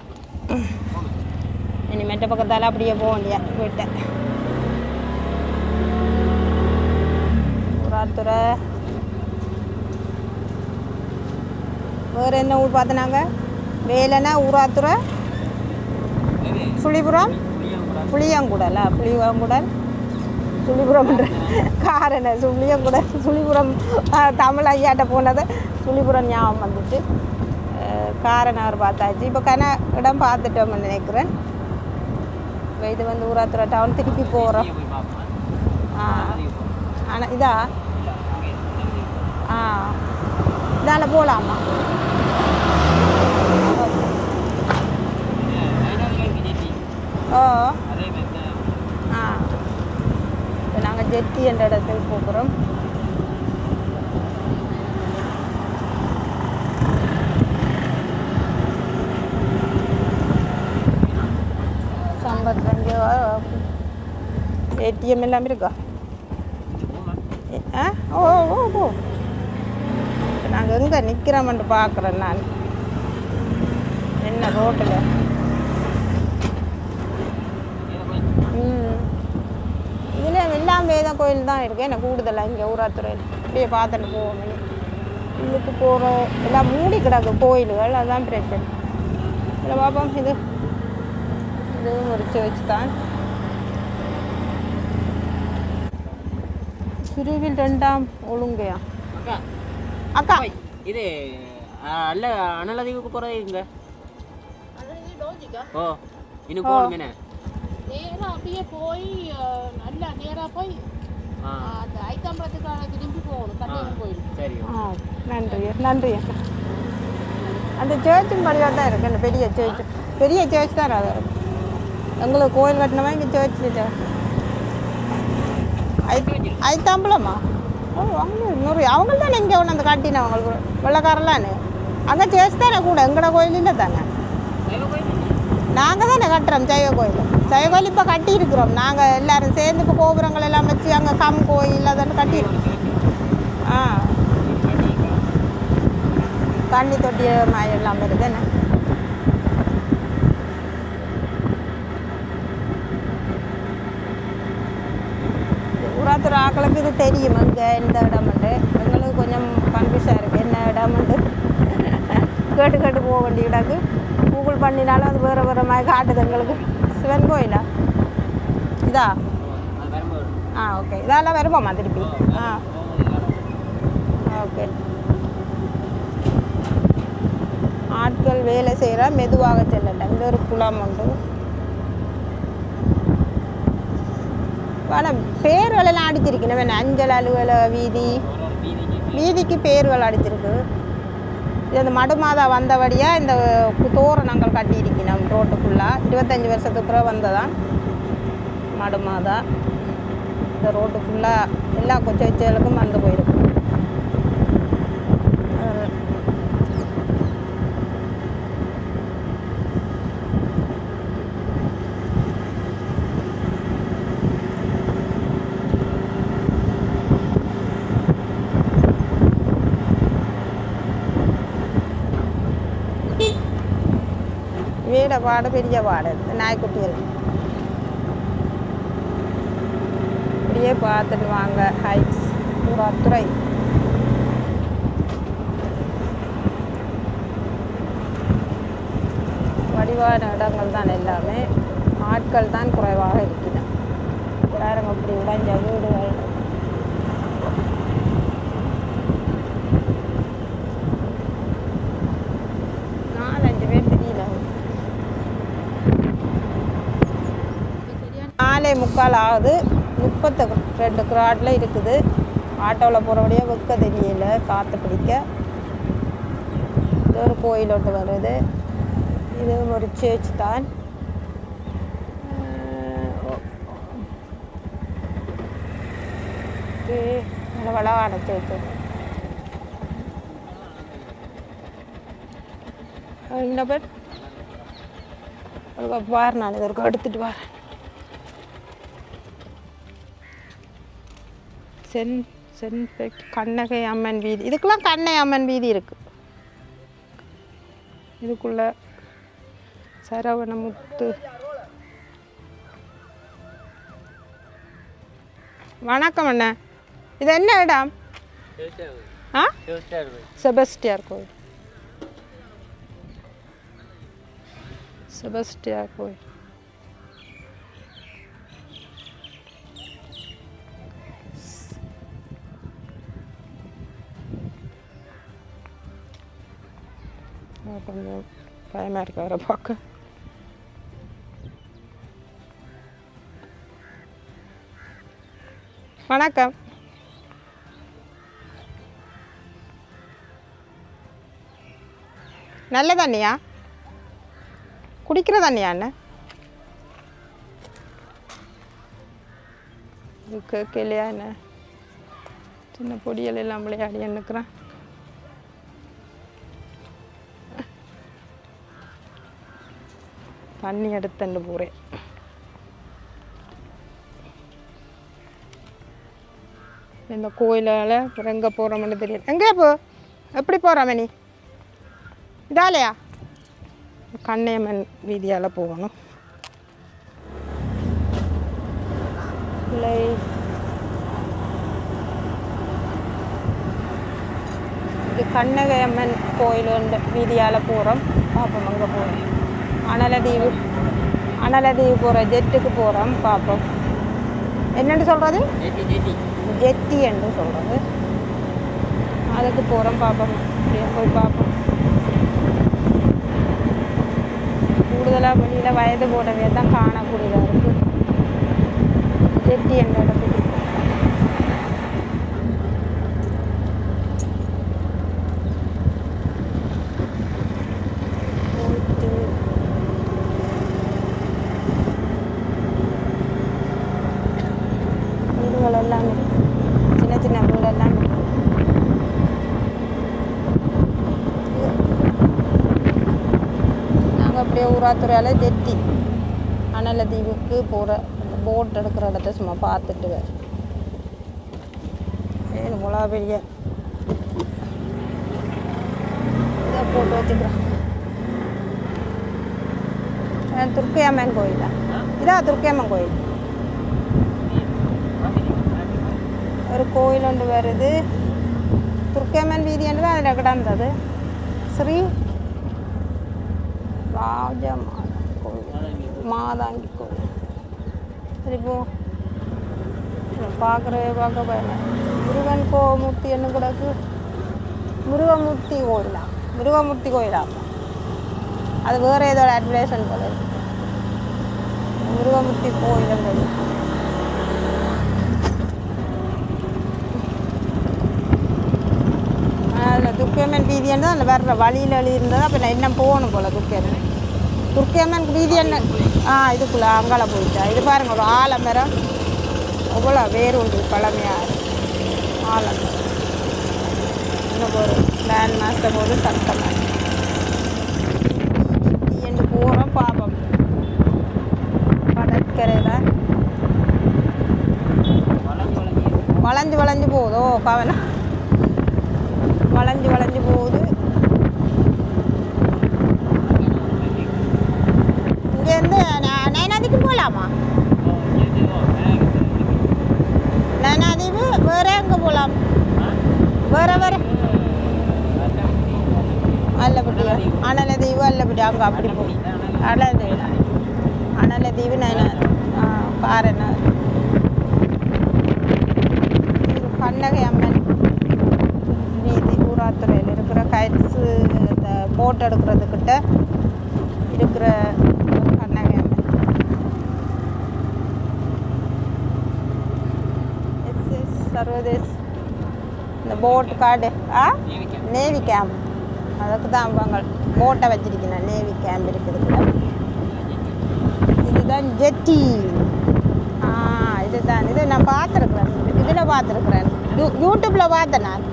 இனிமேட்ட பக்கத்தால் அப்படியே போக வேண்டியா போயிட்டேன். ஊராத்துறை வேறு என்ன ஊர் பார்த்தனாங்க? வேலைனா ஊராத்துறை சுழிபுரம் புளியங்குடலா? புளியங்குடல் சுழிபுரம்ன்ற காரண புளியங்குடல் சுழிபுரம். தமிழ் ஐயாட்ட போனது சுழிபுரம் ஞாபகம் வந்துட்டு. காரநகர் பார்த்தாச்சு. இப்போ இடம் பார்த்துட்டோம்னு நினைக்கிறேன். இது வந்து ஊராத்துறை டவுன் திருப்பி போகிறோம். ஆனால் இதா இதால் போகலாமா? இப்போ நாங்கள் ஜெட்டி என்ற இடத்துக்கு போகிறோம். சம்பத் ஏடிஎம் எல்லாம் இருக்கா? ஓ நாங்கள் எங்கே நிற்கிறோம்னு பார்க்குறேன் நான். என்ன ரோட்டில் இதில் எல்லாம் வேத கோயில் தான் இருக்குது. என்ன கூடுதலாக இங்கே ஊராத்துறையில் அப்படியே பார்த்துட்டு போவோம். இதுக்கு போகிறோம். எல்லாம் மூடி கிடக்கு கோயில்கள். அதுதான் பிரச்சனை. இதில் பார்ப்போம். இதுவும் ஒரு சர்ச் தான். சிறுவில் 2ஆம் ஒழுங்கையா? அக்கா இது அல்ல அனலதிவுக்கு போகிறது இங்கே. ஓ இன்னும் போகணுமே. நேராக அப்படியே போய் நல்லா நேராக போய் அந்த ஐத்தாம்பரத்துக்கான திரும்பி போகணும். கல்யாணம் கோயில். சரி நன்றி. அந்த சர்ச்சும் படியாக தான் இருக்குது. அந்த பெரிய சர்ச் தான் அது. எங்களுக்கு கோயில் கட்டினமா இங்கே சர்ச் ஐத்தாம்பலமா? அவங்க அவங்க தானே இங்கே ஒன்று அந்த கட்டினவங்களுக்கு வெள்ளக்காரெல்லான்னு அங்கே சர்ச் தானே கூட. எங்களோட கோயில் இல்லை தானே. நாங்கள் தானே கட்டுறோம் சைவ கோயில். இப்போ கட்டி இருக்கிறோம் நாங்கள் எல்லோரும் சேர்ந்து. இப்போ கோபுரங்கள் எல்லாம் வச்சு அங்கே கோயில் அதெல்லாம் கட்டியிருக்கோம். தண்ணி தொட்டிய மாதிரி எல்லாம் வருது என்ன உராத்துற ஆக்களுக்கு இது தெரியும் அங்கே எந்த இடம்ண்டு எங்களுக்கு கொஞ்சம் கன்ஃபியூஸாக இருக்குது என்ன இடம்ண்டு கேட்டு கேட்டு போக வேண்டிய இடக்கு கூகுள் பண்ணினாலும் அது வேறு வேறு மாதிரி காட்டுது எங்களுக்கு சிவன் கோயிலா இதா ஓகே இதெல்லாம் வருமாம்மா திருப்பி ஓகே ஆட்கள் வேலை செய்கிற மெதுவாக செல்லல இது ஒரு குளம் உண்டு ஆனால் பேர்களெல்லாம் அடிச்சிருக்கணும் அஞ்சல் அலுவல வீதிக்கு பேர்கள் அடிச்சிருக்கு இது அந்த மடுமாதா வந்தபடியாக இந்த தோரணங்கள் கட்டியிருக்கணும் ரோட்டு ஃபுல்லாக 25 வருஷத்துக்கு பிறகு வந்ததான் மடுமாதா இந்த ரோட்டு ஃபுல்லாக எல்லா கொச்சைச்சலுக்கும் வந்து போயிருக்கு வீட பாடு பெரிய பாடு நாய்க்குட்டிகள் இப்படியே பார்த்துட்டு வாங்க ஹைட்ஸ் துறை வடிவான இடங்கள் தான் எல்லாமே ஆட்கள் தான் குறைவாக இருக்கிறது யாருங்க இப்படி உடைஞ்ச வீடுகள் நாலே முக்கால் ஆகுது 32 கிராட்டில் இருக்குது ஆட்டோவில் போகிறபடியே வைக்க தெரியல காற்று பிடிக்க இது ஒரு கோயிலோட்டு வருது இது ஒரு சேர்ச் தான் வளவான சேர்ச்சு என்ன பேர் பாரு நான் இதற்கு எடுத்துட்டு வரேன் சென்பெக்ட் கண்ணகை அம்மன் வீதி இதுக்கெல்லாம் கண்ணை அம்மன் வீதி இருக்குது இதுக்குள்ள சரவணமுத்து வணக்கம் அண்ணா இது என்ன இடம் செபஸ்டியார் கோயில் செபஸ்டியார் கோயில் கொஞ்சம் பயமாக இருக்கு அவரை பார்க்க வணக்கம் நல்ல தண்ணியா குடிக்கிற தண்ணியா அண்ணன் இது கேட்கலையா என்ன சின்ன பொடியல் எல்லாம் விளையாடி நிற்கிறேன் தண்ணி எடுத்துட்டு போகிறேன் இந்த கோயிலால் எங்கே போகிறோம்னு தெரியல எங்கே போ எப்படி போகிறோம் நீ இதாலையா கண்ணையம்மன் வீதியால் போகணும் இல்லை இது கண்ணகையம்மன் கோயில் வீதியால் போகிறோம் பார்ப்போம் அங்கே போகிறோம் அனலதீவு போகிற ஜெட்டுக்கு போகிறோம் பார்ப்போம் என்னென்னு சொல்கிறது ஜெட்டி என்று சொல்கிறது அதுக்கு போகிறோம் பார்ப்போம் அப்படியே போய் பார்ப்போம் கூடுதலாக வெளியில் வயது போடவே தான் காணக்கூடியதாக இருக்குது ஜெட்டி என்ற இடத்துக்கு எல்லாமே சின்ன சின்ன வீடு எல்லாமே நாங்கள் அப்படியே ஊராத்துறையால் ஜெட்டி அனலதீவுக்கு போகிற அந்த போட் எடுக்கிற இடத்த சும்மா பார்த்துட்டு வேறு மிளகா பெரிய இதை போட்டு வச்சுக்கிறோம். துர்க்கையம்மன் கோயிலா? இதான் துர்க்கையம்மன் கோயில். ஒரு கோயில் ஒன்று வருது, துர்க்கையம்மன் வீதின்னு தான் அதில் கிடந்தது. ஸ்ரீ ராஜமாதா கோயில், மாதாங்கி கோயில். சரி போ, பார்க்க பயணம். முருகன் மூர்த்தி என்ன கிடக்கு, முருகமூர்த்தி கோயிலா? முருகமூர்த்தி கோயிலா? அது வேறு ஏதோ அட்வர்டைஸ்மெண்ட் போல. முருகமூர்த்தி கோயில் அதில் துர்க்கையம்மன் வீதின்னு தான் அந்த வர்ற வழியில் இருந்தது. அப்போ நான் என்ன போகணும் போல் துர்க்கையம்மன் வீதி என்ன இதுக்குள்ளே அங்கால போயிட்டா. இது பாருங்க, ஒரு ஆலமரம் அவ்வளோ வேறு உண்டு, பழமையாக ஆலமரம். இன்னும் ஒரு லேண்ட் மாஸ்டர் போது சட்டமாக என்று போகிறோம். பாப்போம் கடற்கரையில் வளைஞ்சு போகுதோ கவனம், வளைஞ்சு போகுது. இங்கேருந்து நயனாதீவுக்கு போகலாமா? நயனாதீவு வேறு எங்கே போகலாம்? வேறு அல்லப்பட்டியா? அனலதீவு அல்லப்பட்டி அங்கே அப்படி போகும். அனலதீவு நயனாதீவு பாருங்க. கண்ணகை அம்மன் வீதி ஊராத்துறையில் இருக்கிற கைட்ஸு இந்த போட் எடுக்கிறதுக்கிட்ட இருக்கிற கண்ணகை அம்மன். சர்வதேச இந்த போட் கார்டு நேவி கேம்ப், அதுக்கு தான் அவங்க போட்டை வச்சிருக்கேன். நேவி கேம்ப் இருக்குதுக்குள்ள. இதுதான் ஜெட்டி. இதுதான், இது நான் பார்த்துருக்குறேன், இதில் பார்த்துருக்குறேன், யூடியூப்பில் பார்த்தேன் நான்.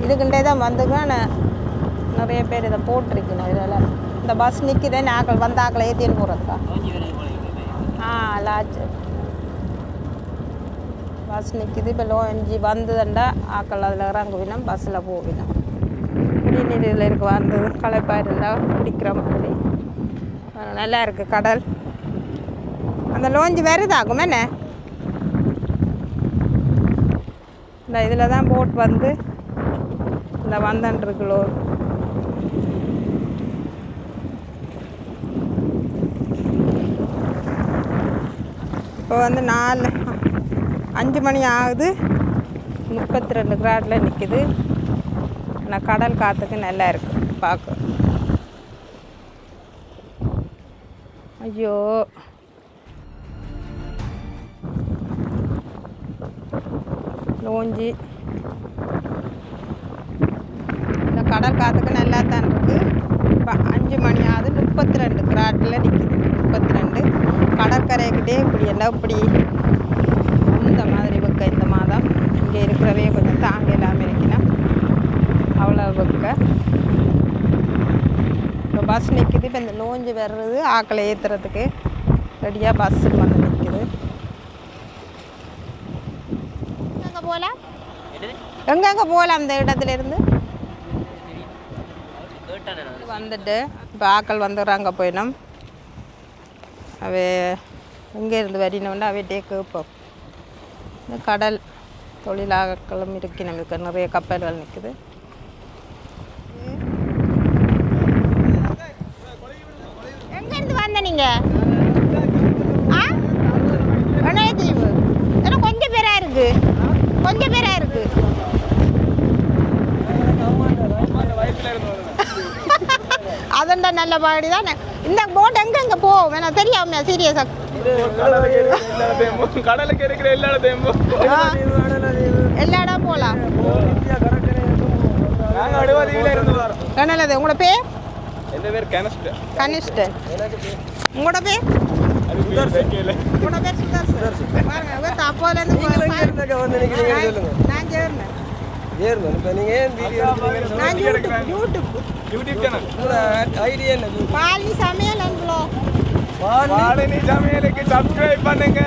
இதுக்குண்டே தான் வந்துக்கிறேன். நிறைய பேர் இதை போட்டிருக்கணும். இதெல்லாம் இந்த பஸ் நிற்குதேன், ஆக்கள் வந்த ஆக்களை ஏற்றின்னு போகிறதுக்கா. லாட்ஜ் பஸ் நிற்கிது. இப்போ லோஞ்சி வந்ததுண்டா ஆக்கள் அதில் இறங்குவினோம், பஸ்ஸில் போவினோம். குடிநீரில் இருக்க வந்தது களைப்பாக இருந்தால் குடிக்கிற மாதிரி நல்லா இருக்குது. கடல் அந்த லோஞ்சி வருதாகும் என்ன? இந்த இதில் தான் போட் வந்து இந்த வந்தன்றிருக்குளோ. இப்போ வந்து 5 மணி ஆகுது. 32 கிராடில் நிற்குது. ஆனால் கடல் காற்றுக்கு நல்லா இருக்குது பார்க்க. ஐயோ, லோஞ்சி இந்த கடல் காற்றுக்கு நல்லா தான் இருக்குது. இப்போ 5 மணி ஆகுது. 32 கிராடில் நிற்குது. 32 கடற்கரைக்கிட்டே இப்படி எல்லாம் இப்படி இந்த மாதிரி வைக்க. இந்த மாதம் இங்கே இருக்கிறவே கொஞ்சம் தாங்க இல்லாமல் இருக்கணும், அவ்வளோ வைக்க. இப்போ பஸ் நிற்கிது. இப்போ இந்த லோஞ்சி வர்றது ஆக்களை ஏற்றுறதுக்கு ரெடியாக பஸ்ஸு வந்து நிற்கிது. எங்கே போகலாம்? எங்கெங்கே போகலாம் இந்த இடத்துல இருந்து? வந்துட்டு இப்போ ஆக்கள் வந்துடுறாங்க போயினோம். அவை எங்கே இருந்து வரினோன்னா அவைகிட்டே கேட்போம். இந்த கடல் தொழிலாளர்களும் இருக்கு. நமக்கு நிறைய கப்பல்கள் நிற்குது. எங்கேருந்து வந்த நீங்கள்? கணேதீவு ஏன்னா கொஞ்சம் பேராக இருக்குது, கொஞ்சம் பேராக இருக்குது. அதண்டா நல்ல பாடி தான். இந்த போட் எங்கே போகும் எனக்கு தெரியாம சீரியஸாக. கடலுக்கு இருக்கிற எல்லா இடம் போகலாம். கனலது. உங்களோட பேர்? என் பேர் கனிஷ்டன். உங்களோட பேர்? உங்களோட பேர் சுதர்சன். பாருங்க அப்போலேருந்து நான் சேர்ந்தேன். நான் யூடியூப் சேனல் பாலினி சமையல் அன்புலோ. பாலினி சமையலுக்கு சப்ஸ்கிரைப் பண்ணுங்க.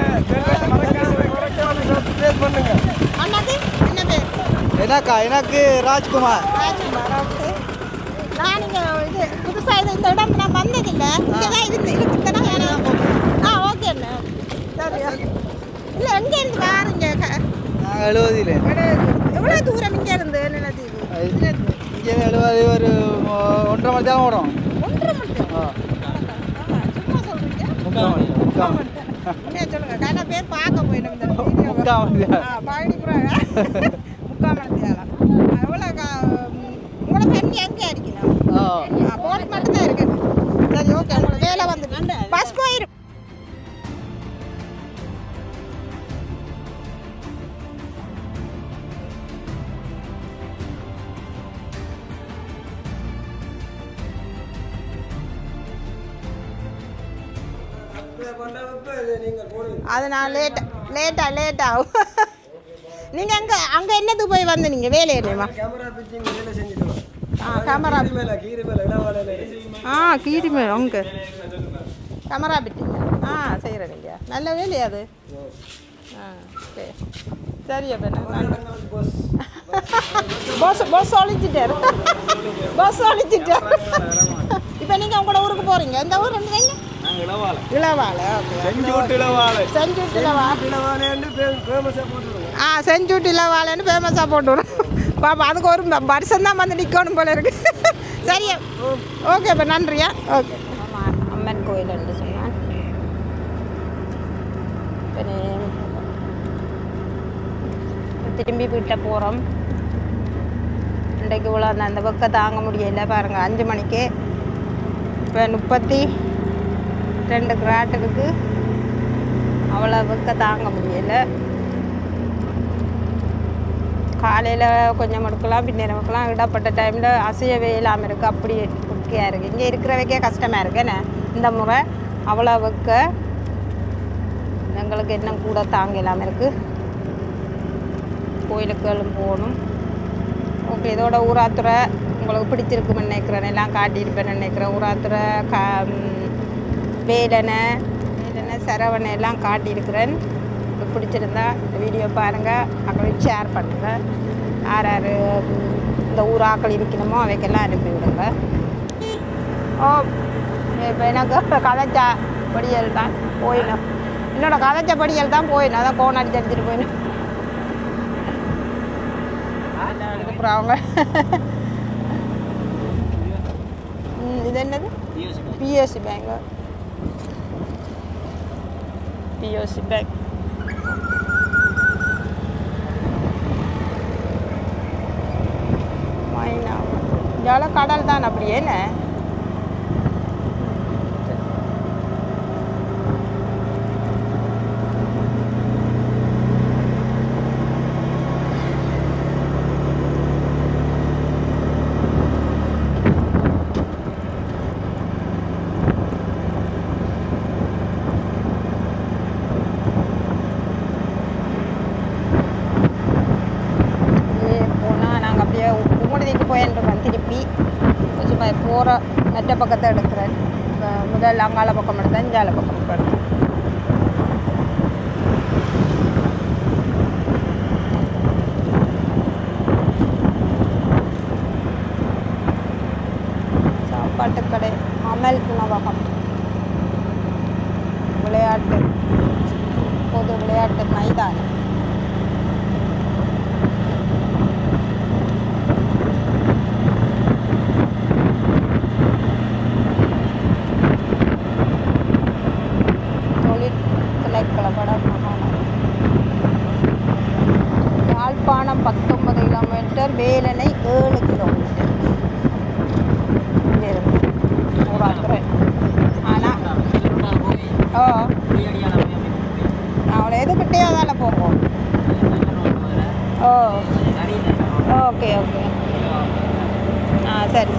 அண்ணாக்கு என்ன பேர்? எனக்கு ராஜ்குமார். ராஜ்குமார். ஓகே. நான் இங்கே இது புதுசாக இந்த இடம் நான் வந்ததில்லை இங்கே தான் இருக்குதுன்னா ஓகேண்ணே சரியா இல்லை எங்கேருந்து வாருங்க நாங்கள் 70 எவ்வளோ தூரம் இங்கே இருந்து நிலத்தீவு இங்கே 70 ஒரு 1.5 மணி நேரம் ஓடும் 1.5 மணி நேரம் சும்மா சொல்கிறீங்க சொல்லுங்க கண்ணா பேர் பார்க்க போயிடும் இந்த பழனிபுரம் 3/4 மணி நேரம் எவ்வளோ உங்களோட ஃபேமிலி எங்கே இருக்கணும் போட் மட்டும் தான் இருக்கு சரி ஓகே உங்களோட வேலை வந்து பஸ் போயிடும் அது நான் லேட் ஆகும் நீங்கள் அங்கே என்னது போய் வந்து நீங்கள் வேலை இல்லையம்மா கேமரா கீரி மேலே அங்கே கேமரா பிட்டிங்க செய்கிறேன் நீங்கள் நல்ல வேலையா அது சரி சரி அப்போ பஸ் ஒழிச்சிட்டாரு இப்போ நீங்கள் உங்களோட ஊருக்கு போகிறீங்க எந்த ஊர் இருந்தீங்க இளவாலை செஞ்சூட்டு இளவாலைன்னு ஃபேமஸாக போட்டுவிடும் பாப்பா அதுக்கு ஒரு வருஷம் தான் வந்து நிற்கணும் போல இருக்கு சரியா ஓகே இப்போ நன்றியா ஓகே ஆமாம் அம்மன் கோயில்னு சொன்னான் திரும்பி வீட்டில் போகிறோம் இன்றைக்கு இவ்வளோ அந்த பக்கம் தாங்க முடியல பாருங்கள் 5 மணிக்கு இப்போ 32 கிராட் இருக்கு அவ்வளோ பக்க தாங்க முடியலை காலையில் கொஞ்சம் எடுக்கலாம் பின்னர் எடுக்கலாம் இடப்பட்ட டைமில் அசையவே இல்லாமல் இருக்குது அப்படி ஓகேயா இருக்குது இங்கே இருக்கிறவைக்கே கஷ்டமாக இருக்குன்னு இந்த முறை அவ்வளோ வைக்க எங்களுக்கு இன்னும் கூட தாங்க இல்லாமல் இருக்குது கோயிலுக்களும் போகணும் ஓகே இதோட ஊராத்துறை உங்களுக்கு பிடிச்சிருக்குன்னு நினைக்கிறேன் எல்லாம் காட்டியிருப்பேன்னு நினைக்கிறேன் ஊராத்துறை வேலனை சரவணை எல்லாம் காட்டியிருக்கிறேன் பிடிச்சிருந்தா இந்த வீடியோ பாருங்கள் அப்புறம் ஷேர் பண்ணுங்கள் யார் யார் இந்த ஊராக்கள் இருக்கணுமோ அவைக்கெல்லாம் அனுப்பி விடுங்க இப்போ எனக்கு கதைச்சா படியல் தான் போயிடணும் என்னோடய கதைச்ச படியல் தான் போயிடணும் அதான் கோன் அடிச்சு அடிச்சுட்டு போயிடணும் அப்புறம் அவங்க இது என்னது பிஎஸ்சி பேங்க் ஜால கடல் தான் அப்படியே என்ன திருப்பி போகிற மெட்ட பக்கத்தை எடுக்கிறேன் முதல் அங்கால பக்கம் எடுத்தேன் இஞ்சால பக்கம் எடுத்தேன் சாப்பாட்டுக்கடை அமல் உணவகம் பொது விளையாட்டு மைதானம் யாழ்ப்பாணம் 19 கிலோமீட்டர் வேலனை 7 கிலோமீட்டர் ஊராத்துறை ஆனால் அவ்வளோ எதுக்கிட்டே அதால் போவோம் ஓகே சரி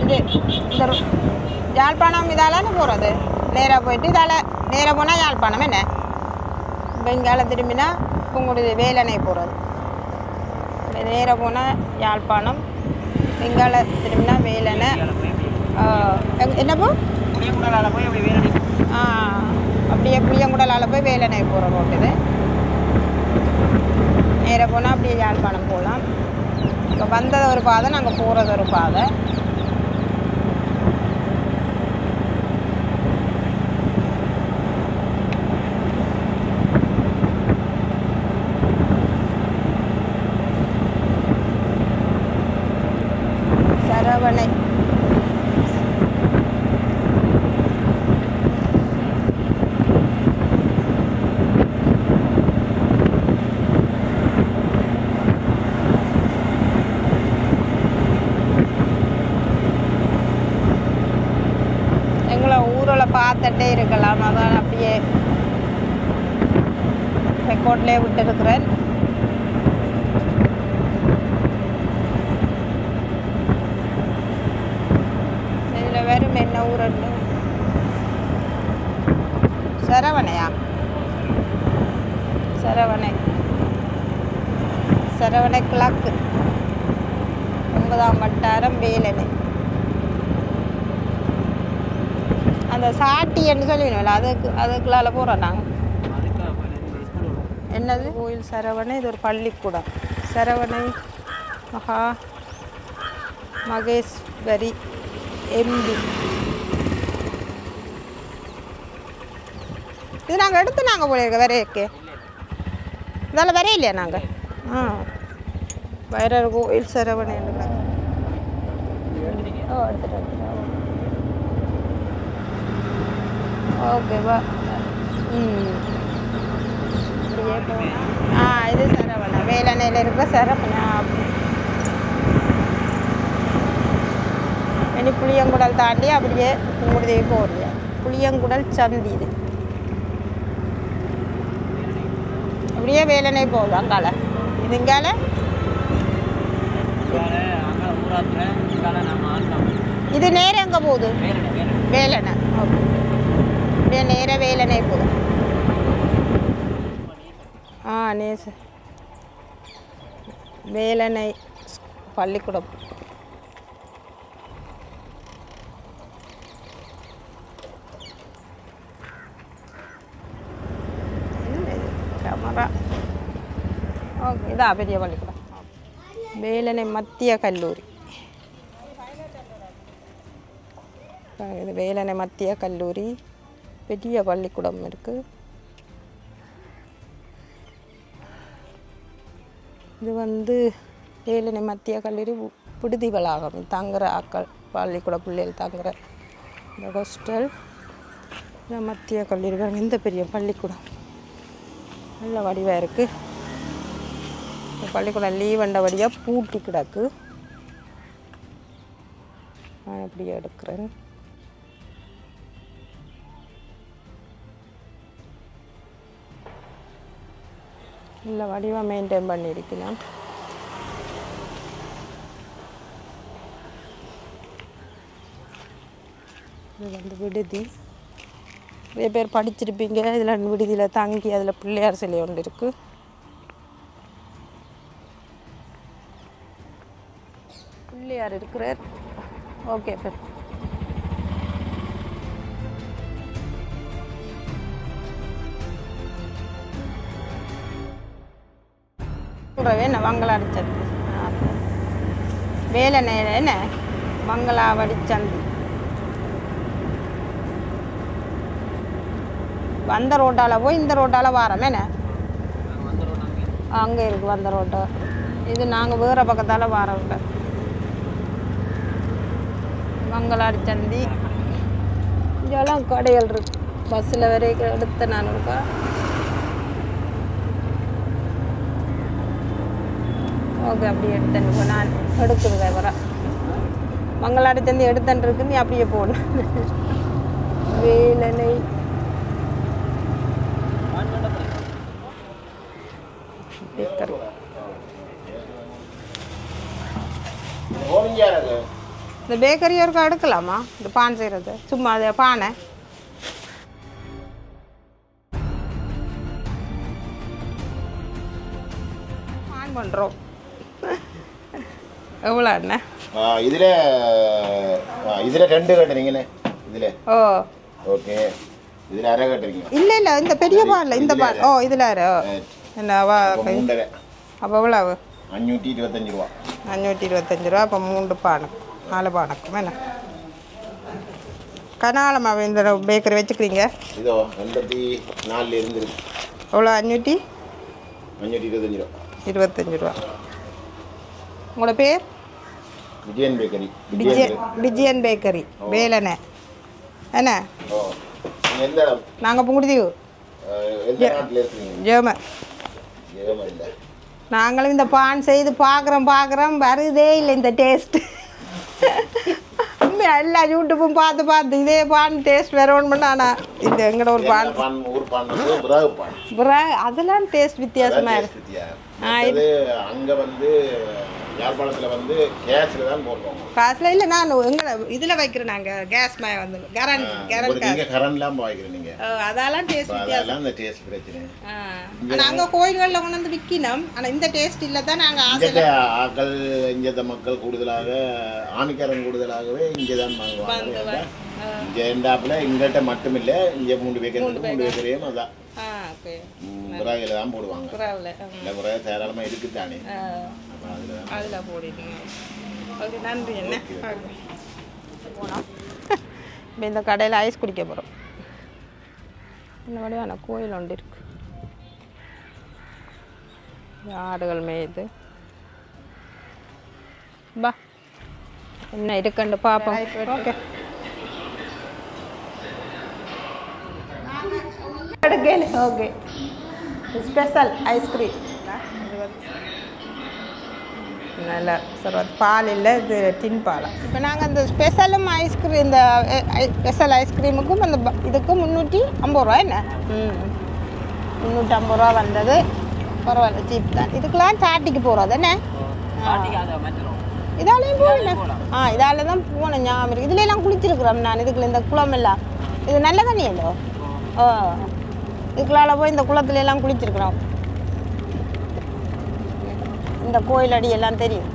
இந்த யாழ்ப்பாணம் இதால் போகிறது நேராக போயிட்டு இதால் நேராக போனால் யாழ்ப்பாணம் என்ன பெங்கால திரும்பினா புங்குடுது வேலனை போகிறது நேராக போனால் யாழ்ப்பாணம் பெங்கால திரும்பினா வேலனை என்னப்போ புளியங்குடலால் போய் அப்படி வேலனை அப்படியே புளியங்குடலால் போய் வேலனை போகிற ரோட்டு இது நேராக போனால் அப்படியே யாழ்ப்பாணம் போகலாம் இப்போ வந்தது ஒரு பாதை நாங்கள் போகிறது ஒரு பாதை சரவணை பார்த்துட்டே இருக்கலாம் அதான் அப்படியே ரெக்கார்ட்லேயே விட்டுருக்குறேன் இதில் வெறும் என்ன ஊர் சரவணையா சரவணை கிழக்கு 9ஆம் வட்டாரம் வேலனை அந்த சாட்டி என்று சொல்லுவீங்களா அதுக்குள்ளால போகிறோம் நாங்கள் என்னது கோயில் சரவணை இது ஒரு பள்ளிக்கூடம் சரவணை மகேஸ்வரி எம்பி இது நாங்கள் எடுத்து நாங்கள் போயிருக்க வரையக்கு இதெல்லாம் வரையிலையா நாங்கள் வேற கோயில் சரவணை எடுத்துட்டு ஓகேவா அப்படியே போனால் இது சரவணா வேலனையில் இருக்க சரவணா இனி புளியங்குடல் தாண்டி அப்படியே புங்குடுதேவி போகலையா புளியங்குடல் சந்தி இது அப்படியே வேலனை போகுது அங்கால இது இங்கால இது நேரம் எங்கே போகுது வேலனை ஓகே அப்படியே நேராக வேலனை போகுது நேச வேலனை பள்ளிக்கூடம் கேமரா ஓகே இதா பெரிய பள்ளிக்கூடம் வேலனை மத்திய கல்லூரி இது வேலனை மத்திய கல்லூரி பெரிய பள்ளிக்கூடம் இருக்குது இது வந்து வேலனை மத்திய கல்லூரி விடுதி வளாகம் தங்குற ஆக்கள் பள்ளிக்கூட பிள்ளைகள் தங்குற இந்த ஹாஸ்டல் இந்த மத்திய கல்லூரி பாருங்க இந்த பெரிய பள்ளிக்கூடம் நல்ல வடிவாக இருக்குது இந்த பள்ளிக்கூடம் லீவ் வண்டபடியாக பூட்டி கிடக்கு நான் அப்படியே எடுக்கிறேன் நல்ல வடிவாக மெயின்டைன் பண்ணியிருக்கலாம் இது வந்து விடுதி நிறைய பேர் படிச்சிருப்பீங்க இதில் விடுதியில் தங்கி அதில் பிள்ளையார் சிலை ஒன்று இருக்குது பிள்ளையார் இருக்கிறார் ஓகே பேர் என்ன வங்களாடி சந்தி வேலனை என்ன வங்களாவடி சந்தி வந்த ரோட்டால் போய் இந்த ரோட்டால் வாரோம் என்ன அங்கே இருக்குது வந்த ரோட்டை இது நாங்கள் வேறு பக்கத்தால் வாரோம் வங்களாடி சந்தி இதெல்லாம் கடைகள் இருக்கு பஸ்ஸில் வரைக்கும் எடுத்த நான் இருக்கா ஓகே அப்படியே எடுத்தேன் இப்போ நான் எடுக்குதுங்க வர மங்களாடி சந்தி எடுத்தேன் இருக்கு நீ அப்படியே போடணும் வேலனை பேக்கரி இந்த பேக்கரி ஒருக்கா எடுக்கலாமா இந்த பான் செய்கிறது சும்மா அது பானை பான் பண்ணுறோம் எவ்வளோ அண்ணா இதில் இதில் 2 கட்டுறீங்கண்ணே இதில் ஓ ஓகே இதில் அரை கட்டுறீங்க இல்லை இல்லை இந்த பெரிய பால் இந்த பால் ஓ இதில் அரை என்னவா மூண்டரை அப்போ எவ்வளவு 525 ரூபா 525 ரூபா அப்போ 3 பானம் 4 பானக்கும் என்ன கனாலமாக இந்த பேக்கரி வச்சுக்கிறீங்க இதோ 84 இருந்துருக்கு எவ்வளோ 525 ரூபா 25 ரூபா உங்களோட பேர் விஜயன் பேக்கரி விஜயன் பேக்கரி வேலண்ணே என்ன ஓ நீங்கள் எந்த இடம் நாங்கள் புங்குடுதீவு எந்த நாட்டில் இருக்கிறீங்க ஜெர்மன் இல்லை நாங்களும் இந்த பான் செய்து பார்க்குறோம் வருதே இல்லை இந்த டேஸ்ட் எல்லா யூடியூப்பும் பார்த்து இதே பான் டேஸ்ட் வரணும்னு ஆனால் இந்த எங்கட ஒரு பான் ஊர் பான் வந்து பிராகு பான் அதெல்லாம் டேஸ்ட் வித்தியாசமாக இருக்கு அங்கே வந்து யாழ்ப்பாணத்தில் வந்து கேஸில் தான் போடுவோம் காசில் இல்லை நான் எங்களை இதில் வைக்கிறேன் நாங்கள் கேஸ் மேலே வந்து நீங்கள் கரண்ட்லாம் வைக்கிறேன் நீங்கள் அதெல்லாம் டேஸ்ட் வித்தியாசம் அந்த டேஸ்ட் பிரச்சனை நாங்கள் கோயில்களில் கொண்டு வந்து விற்கணும் ஆனால் இந்த டேஸ்ட் இல்லை தான் நாங்கள் இங்கே ஆக்கள் இங்கே மக்கள் கூடுதலாக ஆணிக்காரன் கூடுதலாகவே இங்கே தான் வாங்குவாங்க இங்கே எண்டாப்புல இங்கிட்ட மட்டும் இல்லை இங்கே 3 பேக்கரையும் அதான் புறாவில் தான் போடுவாங்க இல்லை புறா தாராளமாக இருக்குது தானே அதில் போடுவீங்க ஓகே நன்றி என்ன போனோம் இப்போ இந்த கடையில் ஐஸ் குடிக்க போகிறோம் இந்த வழியான கோயில் ஒன்று இருக்கு ஆடுகள் மேய்து பா என்ன இருக்குன்னு பார்ப்போம் ஓகே ஓகே ஸ்பெஷல் ஐஸ்கிரீம் நல்லா சார் பால் இல்லை இது டின் பாலா இப்போ நாங்கள் அந்த ஸ்பெஷலும் ஐஸ்கிரீம் இந்த ஸ்பெஷல் ஐஸ்கிரீமுக்கும் அந்த இதுக்கும் 350 ரூபா என்ன 350 ரூபா வந்தது பரவாயில்ல சீப் தான் இதுக்கெல்லாம் சாட்டிக்கு போகிறது என்ன இதாலையும் போகணும் இதால தான் போனேன் ஞாபகம் இருக்குது இதுல எல்லாம் குளிச்சிருக்கிறோம் நான் இதுக்குள்ள இந்த குளம் எல்லாம் இது நல்ல தண்ணி இல்லோ இதுக்குள்ளால போய் இந்த குளத்துல எல்லாம் குளிச்சிருக்கிறோம் இந்த கோயில் அடி எல்லாம் தெரியும்